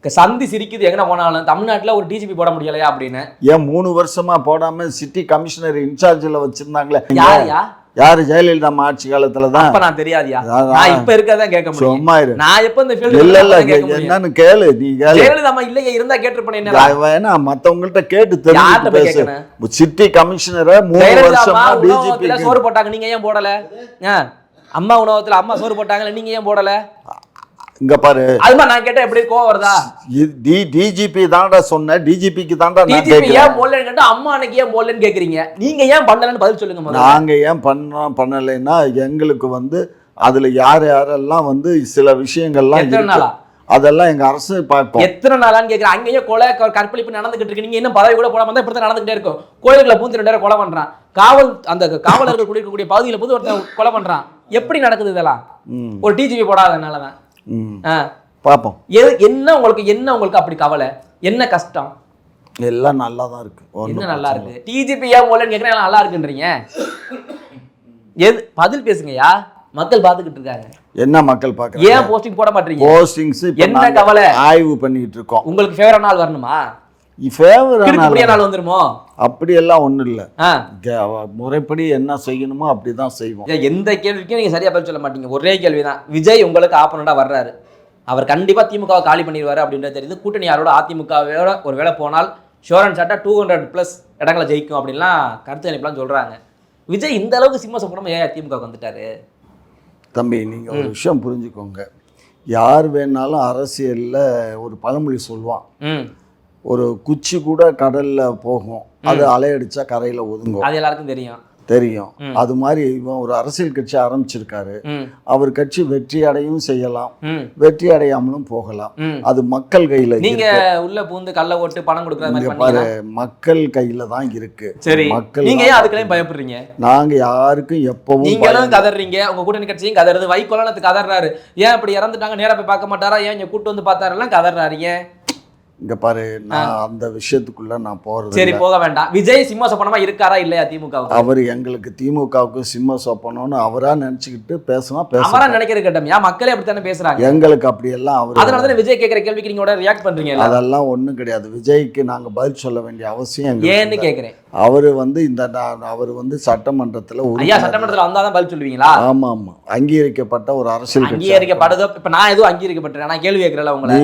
B: சந்தி சிரிக்குது எங்க போனாலும். தமிழ்நாட்டுல ஒரு டிஜிபி போட முடியலையா அப்படின்னு
C: ஏன் 3 வருஷமா போடாம சிட்டி கமிஷனர் இன்சார்ஜ்ல வச்சிருந்தாங்களே?
B: யாரையா?
C: யாரு? ஜெயலலிதா ஆட்சி காலத்துல தான்.
B: அப்ப நான் தெரியாதியா? நான் இப்ப இருக்கதான் கேட்க முடியும்.
C: சும்மா இரு.
B: நான் எப்ப இந்த ஃபீல்ட்
C: என்னன்னு கேளு. நீ கேளு.
B: ஜெயலலிதா இல்லையா இருந்தா கேட்டிருப்பேன். என்ன
C: வேணா மத்தவங்கள்ட்ட கேட்டு தெரிஞ்சு பேசு. சிட்டி கமிஷனரை 3 வருஷமா டிஜிபி
B: சோறு போட்டாங்க, நீங்க ஏன் போடல? அம்மா உணவகத்துல அம்மா சோறு போட்டாங்கல, நீங்க ஏன் போடல?
C: இங்க பாரு,
B: அதுமா நான் கேட்டா எப்படி கோவம் வருதா?
C: டிஜிபி தான்டா சொன்ன, டிஜிபிக்கு தான்டா நான்
B: கேக்குறேன். டிஜிபி ஏன் போடலன்னு கேட்டா அம்மா அன்னைக்கு ஏன் போடலன்னு கேக்குறீங்க. நீங்க ஏன் பண்ணலன்னு பதில் சொல்லுங்க முதல்ல.
C: நாங்க ஏன் பண்ணலைன்னா எங்களுக்கு வந்து அதுல யாரெல்லாம் வந்து சில விஷயங்கள்லாம் அதெல்லாம் எங்க அரசு பார்ப்போம்.
B: எத்தனை நாளான்னு கேக்குறேன். அங்கேயே கொலை கற்பழிப்பு நடந்துகிட்டு இருக்கு. நீங்க இன்னும் பதவி கூட போடாம தான் இப்படி நடந்துகிட்டே இருக்கும். கோயிலுக்குள்ள பூந்து 2 பேரை கொலை பண்றான். அந்த காவலர்கள் குடியிருக்கக்கூடிய பகுதியில புது ஒருத்தன் கொலை பண்றான். எப்படி நடக்குது இதெல்லாம்? ஒரு டிஜிபி போடாதனாலதான்.
C: பாப்போம்.
B: என்ன உங்களுக்கு அப்படி கவலை? என்ன கஷ்டம்?
C: எல்லாம் நல்லா தான் இருக்கு.
B: என்ன நல்லா இருக்கு? டிஜிபி ஏன் போலன்னு கேக்குறேன், நல்லா இருக்குன்றீங்க. பதில் பேசுங்கயா. மக்கள் பாத்துக்கிட்டு இருக்காங்க. என்ன மக்கள் பாக்குறாங்க? ஏன் போஸ்டிங் போட மாட்டீங்க? போஸ்டிங்ஸ் என்ன கவலை? ஆய்வு பண்ணிட்டு இருக்கோம். உங்களுக்கு ஃபேவரட் நாள் வரணுமா? ஃபேவரட் நாள் வந்துருமோ? அப்படி எல்லாம் ஒண்ணும் இல்ல. முறைப்படி என்ன செய்யணுமோ அப்படிதான் செய்வோம். எந்த கேள்விக்கும் நீங்க சரியா பதில் சொல்ல மாட்டீங்க. ஒரே கேள்விதான். விஜய் உங்களுக்கு ஆப்பனண்டா வர்றாரு. அவர் கண்டிப்பா திமுகவை காலி பண்ணிடுவாரு அப்படின்றது தெரியுது. கூட்டணி யாரோட அதிமுகவோட ஒரு வேளை போனால் ஷோர் அண்ட் ஷார்ட்டா 200+ இடங்களை ஜெயிக்கும் அப்படின்லாம் கருத்து கணிப்புலாம் சொல்றாங்க. விஜய் இந்த அளவுக்கு சிம்ம சப்போர்ட் ஏன் திமுக வந்துட்டாரு? தம்பி, நீங்க ஒரு விஷயம் புரிஞ்சுக்கோங்க. யார் வேணாலும் அரசியல்ல ஒரு பழமொழி சொல்லுவான், ஒரு குச்சி கூட கடல்ல போகும், அது அலையடிச்சா கரையில ஒதுங்கும். அது எல்லாருக்கும் தெரியும்.
C: தெரியும். அது மாதிரி இவன் ஒரு அரசியல் கட்சி ஆரம்பிச்சிருக்காரு. அவர் கட்சி வெற்றி அடையும் செய்யலாம், வெற்றி அடையாமலும் போகலாம். அது மக்கள் கையில.
B: நீங்க உள்ள பூந்து கள்ள ஓட்டு பணம் கொடுக்கற மாதிரி
C: பாரு, மக்கள் கையில தான் இருக்கு.
B: சரி,
C: மக்கள்.
B: நீங்க ஏன் அதுக்கெல்லாம் பயப்படுறீங்க?
C: நாங்க யாருக்கும் எப்பவும்.
B: நீங்களும் கதறீங்க, உங்க கூட்டணி கட்சியும் கதறது. வைகோலனத்துக்கு கதறாரு, ஏன் அப்படி இறந்துட்டாங்க நேரா போய் பார்க்க மாட்டாரா, ஏன் இங்க கூட்டு வந்து பார்த்தாரெல்லாம் கதறாருங்க.
C: இங்க பாரு, நான் அந்த விஷயத்துக்குள்ள நான் போறது.
B: சரி, போக வேண்டாம். விஜய் சிம்ம சொப்பனமா இருக்காரா இல்லையா திமுகவுக்கு?
C: அவர் எங்களுக்கு திமுகவுக்கு சிம்ம சொப்பனம்னு அவரா நினைச்சுக்கிட்டு பேசினா
B: அவரா நினைக்கிறது கேட்டோம். ஏன் மக்களே அப்படித்தானே பேசுறாங்க?
C: எங்களுக்கு அப்படி எல்லாம் அவர்.
B: அதனாலதான் விஜய் கேட்கிற கேள்விக்கு நீங்க உடனே ரியாக்ட் பண்றீங்க.
C: அதெல்லாம் ஒண்ணும் கிடையாது. விஜய்க்கு நாங்க பதில் சொல்ல வேண்டிய அவசியம்
B: ஏன்னு கேக்குறேன்.
C: அவரு அவர் சட்டமன்றத்துல
B: ஐயா சட்டமன்றத்துல வந்தாதான் பதில் சொல்லுவீங்களா?
C: ஆமா ஆமா, அங்கீகரிக்கப்பட்ட ஒரு அரசியல் கட்சி.
B: அங்கீகரிக்கப்படுதோ? இப்ப நான் எதுவும் அங்கீகரிக்கப்பட்டிருக்கேன், நான் கேள்வி கேட்கிறேன் உங்களை.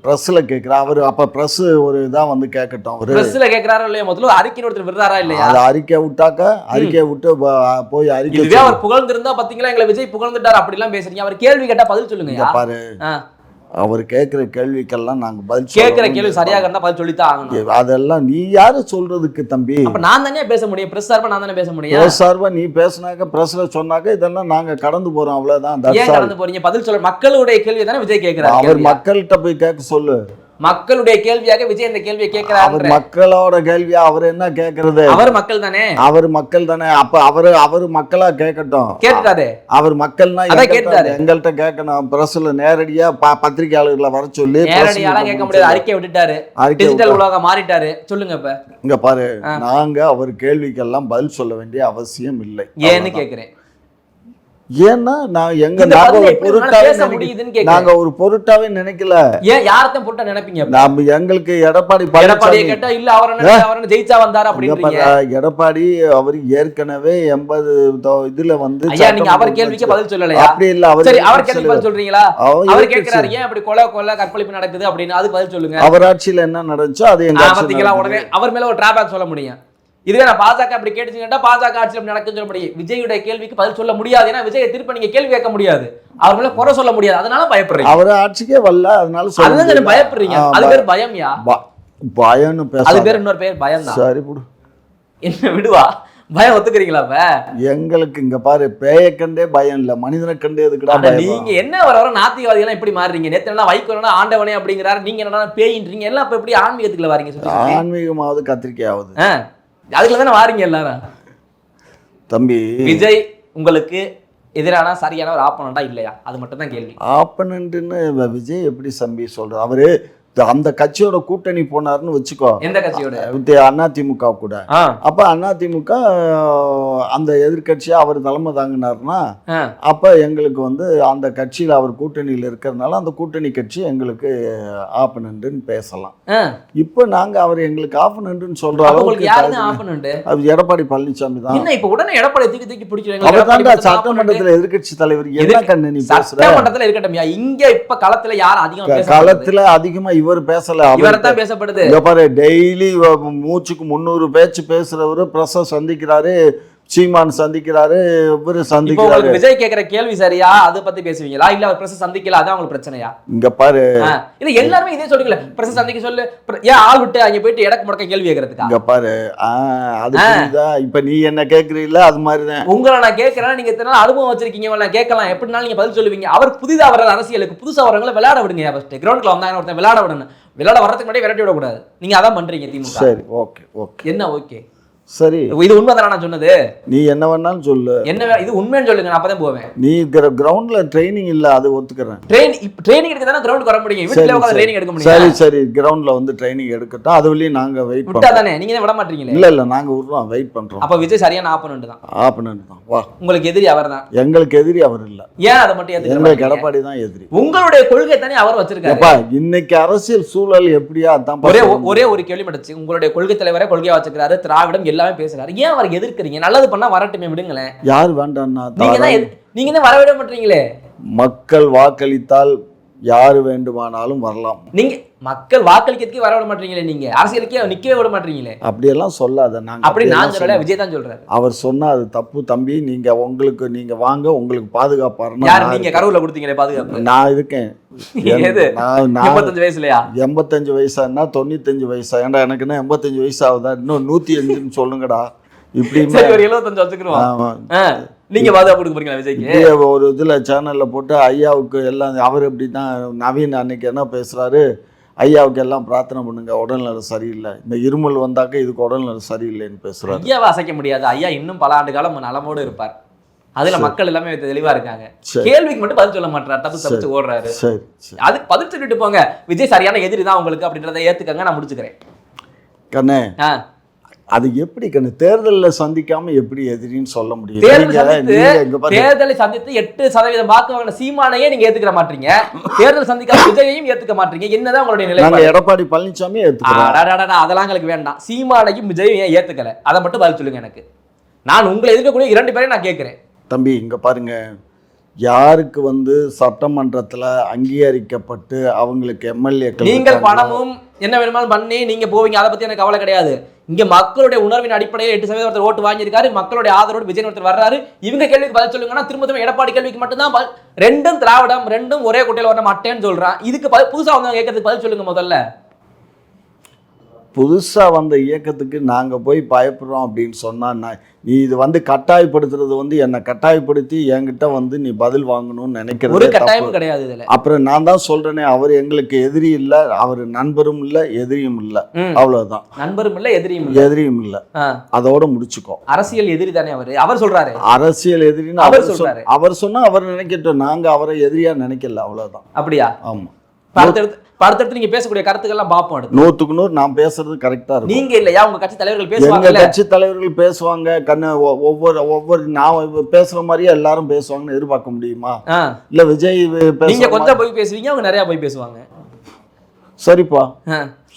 C: பிரஸ்ல கேட்கிற அவரு, அப்ப பிரஸ் ஒரு இதா வந்து கேட்கட்டும். அவரு
B: பிரஸ்ல கேட்கிறாரா இல்லையா? முதல்ல அறிக்கை ஒருத்தர் விடுறாரா இல்லையா?
C: அது அறிக்கை விட்டாக்க அறிக்கை விட்டு போய் அறிக்கை.
B: இதுவே அவர் புகழ்ந்திருந்தா பாத்தீங்களா, எங்களை விஜய் புகழ்ந்துட்டாரு அப்படி எல்லாம் பேசுறீங்க. அவர் கேள்வி கேட்டா பதில் சொல்லுங்க.
C: பாரு, அவர் கேட்கிற கேள்விக்கெல்லாம் நாங்க பதில்
B: கேட்கிற கேள்வி சரியாக இருந்தா பதில் சொல்லித்தான் ஆகணும்.
C: அதெல்லாம் நீ யாரு சொல்றதுக்கு தம்பி?
B: அப்ப நான் தானே பேச முடியும், பிரஸ் சார்பா நான் தானே பேச முடியும்.
C: பிரஸ் சார்பா நீ பேசினாக்க பிரஸ்ல சொன்னாக்க இதெல்லாம் நாங்க கடந்து போறோம், அவ்வளவுதான்.
B: ஏன் கடந்து போறீங்க? பதில் சொல்ல. மக்களுடைய கேள்வி தானே விஜய் கேட்கிறாரு.
C: அவர் மக்கள்கிட்ட போய் கேட்க சொல்லு.
B: மக்களுடைய கேள்வியாக விஜய் இந்த கேள்வியை கேட்கிறாரு.
C: அவர் மக்களோட கேள்வியா அவர் என்ன கேட்கறது?
B: அவர் மக்கள் தானே.
C: அவர் மக்கள் தானே. அப்ப அவரு மக்களா கேட்கட்டும்.
B: கேட்டாரு.
C: அவர் மக்கள்னா
B: கேட்டாரு.
C: எங்கள்கிட்ட கேட்கணும். பிரஸ்ல நேரடியா பத்திரிகையாளர்களை வர சொல்லி.
B: நேரடியாலாம் கேட்க முடியாது, அறிக்கை விட்டுட்டாரு. டிஜிட்டல் உலகம் மாறிட்டாரு. சொல்லுங்க. இப்ப
C: இங்க பாரு, நாங்க அவர் கேள்விக்கெல்லாம் பதில் சொல்ல வேண்டிய அவசியம் இல்லை.
B: ஏன்னு கேக்குறேன்.
C: ஏன்னா நாங்க ஒரு பொருட்டாவே நினைக்கல.
B: ஏன் யாரத்தையும் பொருட்டா நினைப்பீங்க?
C: நாம எங்களுக்கு எடப்பாடி
B: கேட்டா இல்ல அவர் ஜெயிச்சா வந்தாரு அப்படின்றீங்க.
C: எடப்பாடி அவர் ஏற்கனவே 80 இதுல வந்து
B: நீங்க அவர் கேள்விக்கு பதில் சொல்லலையா? அப்படி இல்ல. அவர் கேள்விக்கு பதில் சொல்றீங்களா? அவர் கேக்குறாரு ஏன் அப்படி கொலை கற்பழிப்பு நடக்குது அப்படின்னு. அதுக்கு பதில் சொல்லுங்க.
C: அவர் ஆட்சியில என்ன நடந்துச்சோ அது எங்க
B: பாத்தீங்களா? உடனே அவர் மேல ஒரு டிராபேக் சொல்ல முடியும். இதுவே நான் பாஜக அப்படி கேட்டுச்சுன்னா பாஜக ஆட்சியில் நடக்குன்னு சொல்ல முடியும். விஜயுடைய கேள்விக்கு பதில் சொல்ல முடியாது. ஏன்னா விஜயை திருப்பி நீங்க கேள்வி கேட்க முடியாது, அவர் மேல குறை சொல்ல முடியாது. அதனால பயப்படுறீங்க. அவர்
C: ஆட்சிக்கே வரல, அதனால
B: பயப்படுறீங்க. அது பேர் பயம்யா.
C: பயம்னு பேச.
B: அது பேர் இன்னொரு பேர் பயம் தான்.
C: சரி விடு,
B: என்ன விடுவா? பயம் ஒத்துக்கிறீங்களா?
C: எங்களுக்கு இங்க பாரு, பேய கண்டே பயம் இல்ல, மனிதனை கண்டே எதுக்குடா பயம்?
B: நீங்க என்ன வர நாத்திகவாதி எல்லாம் இப்படி மாறுறீங்க? நேத்து என்ன வைகோலனா ஆண்டவனே அப்படிங்கிறாரு, நீங்க என்ன பேயின்றீங்க. எல்லாம் இப்ப எப்படி ஆன்மீகத்துக்குள்ள வாரீங்க?
C: ஆன்மீகமாவது கத்திரிக்கையாவது
B: அதுக்குள்ள தானே வாரீங்க எல்லாரும்.
C: தம்பி,
B: விஜய் உங்களுக்கு எதிரான சரியான ஒரு ஆப்பனண்டா இல்லையா? அது மட்டும் தான் கேள்வி.
C: ஆப்பனண்ட்னு விஜய் எப்படி தம்பி சொல்ற? அவரு அந்த கட்சியோட கூட்டணி போனாருன்னு வச்சுக்கோ.
B: எந்த கட்சியோட?
C: அதிமுக கூட. அப்ப அதிமுக அந்த எதிர்கட்சியா அவர் தலைமை தாங்கினார்னா அப்ப எங்களுக்கு வந்து அந்த கட்சியில அவர் கூட்டணியில இருக்கிறதுனால அந்த கூட்டணி கட்சி எங்களுக்கு ஆப்பனண்ட்னு பேசலாம். இப்ப நாங்க அவர் எங்களுக்கு ஆப்பனண்ட்னு சொல்ற அளவுக்கு அது எடப்பாடி பழனிசாமி தான்.
B: இப்ப உடனே எடப்பாடி தூக்கி பிடிக்கிறாங்க.
C: அவர் தான் சட்டமன்றத்துல எதிர்கட்சி தலைவர். என்ன கண்ணு நீ பேசுற?
B: சட்டமன்றத்துல இருக்கட்டும், இங்க இப்ப களத்துல யார் அதிகமா
C: களத்துல அதிகமா இவர் பேசல,
B: இவர்தான் பேசப்படுது.
C: டெய்லி மூச்சுக்கு 300 பேச்சு பேசுறவரு பிரஸ் சந்திக்கிறாரு, சீமான் சந்திக்கிறாரு, இவரு சந்திக்கிறாரு.
B: விஜய் கேக்குற கேள்வி சரியா? அதை பத்தி பேசுவீங்களா? இல்ல அவர் பிரஸ் சந்திக்கல அதான் உங்களுக்கு பிரச்சனையா?
C: இங்க பாரு,
B: இல்ல எல்லாருமே இதே சொல்றீங்களா? பிரஸ் சந்திக்க சொல்லு, ஏன் ஆள் விட்டு அங்க போயிட்டு எடக்கு முடக்க கேள்வி கேக்குறதுக்கு?
C: இங்க பாரு, அது புரியுதா? இப்ப நீ என்ன கேக்குறீல்ல, அது மாதிரிதான்
B: உங்களை நான் கேட்கறேன். நீங்க இத்தனை நாள் அனுபவம் வச்சிருக்கீங்க, நான் கேட்கலாம், எப்படினாலும் நீங்க பதில் சொல்லுவீங்க. அவர் புதிதா வர்ற அரசியலுக்கு புதுசா வரவங்களை விளையாட விடுங்க. ஃபர்ஸ்ட் கிரவுண்ட்ல வந்தாங்க ஒருத்தன் விளையாட விடணும். விளையாட வரதுக்கு முன்னாடி விரட்டி விடக்கூடாது. நீங்க அதான் பண்றீங்க திமுக.
C: சரி, ஓகே ஓகே.
B: என்ன ஓகே?
C: சரி,
B: இது உண்மைதானா நான் சொன்னது?
C: நீ என்ன வேணாலும் சொல்லு.
B: என்ன இது உண்மைன்னு சொல்லுங்க, நான் அப்பதான் போவேன்.
C: நீ கிரவுண்ட்ல ட்ரைனிங் இல்ல, அது ஒத்துக்கறேன்.
B: ட்ரைனிங் எடுக்க தான கிரவுண்ட் வர முடியும். வீட்ல உட்கார்ந்து ட்ரைனிங் எடுக்க முடியும்.
C: சரி சரி, கிரவுண்ட்ல வந்து ட்ரைனிங் எடுக்கட்டும். அதுவரையும் நாங்க வெயிட் பண்றோம்.
B: விட்டா தானே நீங்க விட மாட்டீங்களே?
C: இல்ல நாங்க விடுறோம், வெயிட் பண்றோம்.
B: அப்ப விஜய் சரியான ஆப்பனன்ட் தான்.
C: ஆப்பனன்ட் தான். வா,
B: உங்களுக்கு எதிரி அவர்தான்.
C: எங்களுக்கு எதிரி அவர் இல்ல.
B: ஏன் அத மட்டும் ஏத்துக்க?
C: எங்களுக்கு எடப்பாடி தான் எதிரி.
B: உங்களுடைய கொள்கை தானே அவர் வச்சிருக்காரு.
C: அப்பா, இன்னைக்கு அரசியல் சூழல் எப்படியா அதான்.
B: ஒரே ஒரு கேள்வி மட்டும். உங்களுடைய கொள்கை தலைவரே கொள்கையா வச்சிருக்காரு, திராவிடம் எல்லாமே பேசுறாரு. ஏன் அவர் எதிர்க்கிறீங்க? நல்லது பண்ணா வரட்டுமே, விடுங்களேன்.
C: யார் வேண்டாம்னா?
B: நீங்க தான் வரவிட மாட்டீங்களே.
C: மக்கள் வாக்களித்தால் யாரு வேண்டுமானாலும் வரலாம்.
B: நீங்க மக்கள் வாக்களிக்கிறதுக்கே வர விட மாட்டீங்களே. நீங்க அரசியலுக்கே நிக்கவே விட மாட்டீங்களே.
C: அப்படியெல்லாம் சொல்லாத. நாங்க
B: அப்படி நான் சொல்லல, விஜய் தான் சொல்றாரு.
C: அவர் சொன்னா அது தப்பு தம்பி. நீங்க வாங்க, உங்களுக்கு பாதுகாப்பு.
B: யார் நீங்க? கரூர்ல கொடுத்தீங்களே பாதுகாப்பு.
C: நான் இருக்கேன்.
B: 85 வயசுலயா?
C: 85 வயசானா 95 வயசா? ஏன்டா எனக்குன்னா 85 வயசு ஆகுதா? இன்னும் 105ன்னு சொல்லுங்கடா. இப்படி
B: சரி ஒரு 75 வச்சுக்கிருவோம். நீங்க பாதுகாப்பு கொடுக்க போறீங்களா விஜய்க்கு?
C: ஒரு இதுல சேனல்ல போட்டு ஐயாவுக்கு எல்லாம் அவர் இப்படி தான் நவீன் அன்னைக்கு என்ன பேசுறாரு, ஐயாவுக்கு எல்லாம் பிரார்த்தனை பண்ணுங்க, உடல்நல சரியில்லை, இந்த இருமல் வந்தாக்க இதுக்கு உடல்நல சரியில்லைன்னு பேசுறாரு.
B: ஐயாவை அசைக்க முடியாது. ஐயா இன்னும் பல ஆண்டு காலம் நலமோடு இருப்பார். அதுல மக்கள் எல்லாமே தெளிவா இருக்காங்க. கேள்விக்கு மட்டும் பதில் சொல்ல மாட்டாரு, தப்பிச்சு ஓடுறாரு. அதுக்கு பதில் சொல்லிட்டு போங்க, விஜய் சரியான எதிரி தான் உங்களுக்கு அப்படின்றத ஏத்துக்கங்க, நான் முடிச்சுக்கிறேன்.
C: கண்ணே அது எப்படி கண்ணு தேர்தலில் சந்திக்காம எப்படி எதிரின்னு சொல்ல முடியும்?
B: தேர்தலை சந்தித்து 8% வாக்கு வாங்கின சீமானையே நீங்க ஏத்துக்கிற மாட்டீங்க, தேர்தல் சந்திக்காம விஜயையும் ஏத்துக்க மாட்டீங்க. என்னதான் உங்களுடைய நிலை?
C: எடப்பாடி பழனிசாமி ஏத்துக்கிறோம்,
B: அதெல்லாம் எங்களுக்கு வேண்டாம். சீமானையும் விஜயும் ஏன் ஏத்துக்கல, அதை மட்டும் பதில் சொல்லுங்க எனக்கு. நான் உங்களை எதிர்க்கக்கூடிய 2 பேரையும் நான் கேட்கிறேன்.
C: தம்பி இங்க பாருங்க, யாருக்கு சட்டமன்றத்துல அங்கீகரிக்கப்பட்டு அவங்களுக்கு எம்எல்ஏக்கள்
B: நீங்கள் பணமும் என்ன வேணுமாலும் பண்ணி நீங்க போவீங்க, அதை பத்தி எனக்கு கவலை கிடையாது. இங்க மக்களுடைய உணர்வின் அடிப்படையில் 8% ஒருத்தர் ஓட்டு வாங்கியிருக்காரு, மக்களுடைய ஆதரவோடு விஜய் ஒருத்தர் வர்றாரு. இவங்க கேள்விக்கு பதில் சொல்லுங்கன்னா திரும்ப எடப்பாடி கேள்விக்கு மட்டும்தான் ரெண்டும் திராவிடம், ரெண்டும் ஒரே குட்டையில் வர மாட்டேன்னு சொல்றான். இதுக்கு புதுசா வந்து கேட்கறதுக்கு பதில் சொல்லுங்க. முதல்ல
C: புதுசா வந்த இயக்கத்துக்கு நாங்க போய் பயப்படுறோம் அப்படின்னு சொன்னா, நீ இது கட்டாயப்படுத்துறது என்னை கட்டாயப்படுத்தி என்கிட்ட நீ பதில் வாங்கணும்னு நினைக்கிறது
B: ஒரு கட்டாயம் கிடையாது இதுல.
C: அப்புறம் நான் தான் சொல்றேனே, அவர் எங்களுக்கு எதிரி இல்ல, அவர் நண்பரும் இல்ல, எதிரியும் இல்ல, அவ்வளவுதான்.
B: நண்பரும் இல்ல,
C: எதிரியும் இல்ல, அதோட முடிச்சுக்கோ.
B: அரசியல் எதிரி தானே அவர் சொல்றாரு.
C: அரசியல் எதிரின்னு அவர் சொன்னா அவர் நினைக்கட்டும், நாங்க அவரை எதிரியா நினைக்கல, அவ்வளவுதான். அப்படியா? ஆமா.
B: அடுத்தடுத்து நீங்க பேசக்கூடிய கருத்துக்கள்லாம் பார்ப்போம்.
C: 100க்கு 100 நான் பேசுறது கரெக்டா இருக்கும்.
B: நீங்க இல்லையா உங்க கட்சி தலைவர்கள் பேசுவாங்க,
C: கட்சி தலைவர்கள் பேசுவாங்க. ஒவ்வொரு நான் பேசுற மாதிரியே எல்லாரும் பேசுவாங்கன்னு எதிர்பார்க்க முடியுமா? இல்ல விஜய்
B: நீங்க கொஞ்சம் போய் பேசுவீங்க, அவங்க நிறைய போய் பேசுவாங்க.
C: சரிப்பா,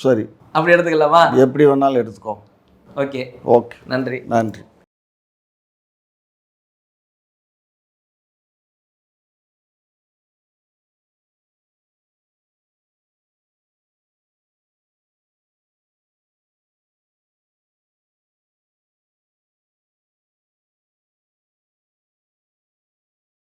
C: சரி,
B: அப்படி எடுத்துக்கலாமா?
C: எப்படி வேணாலும் எடுத்துக்கோ.
B: ஓகே,
C: ஓகே,
B: நன்றி.
C: நன்றி.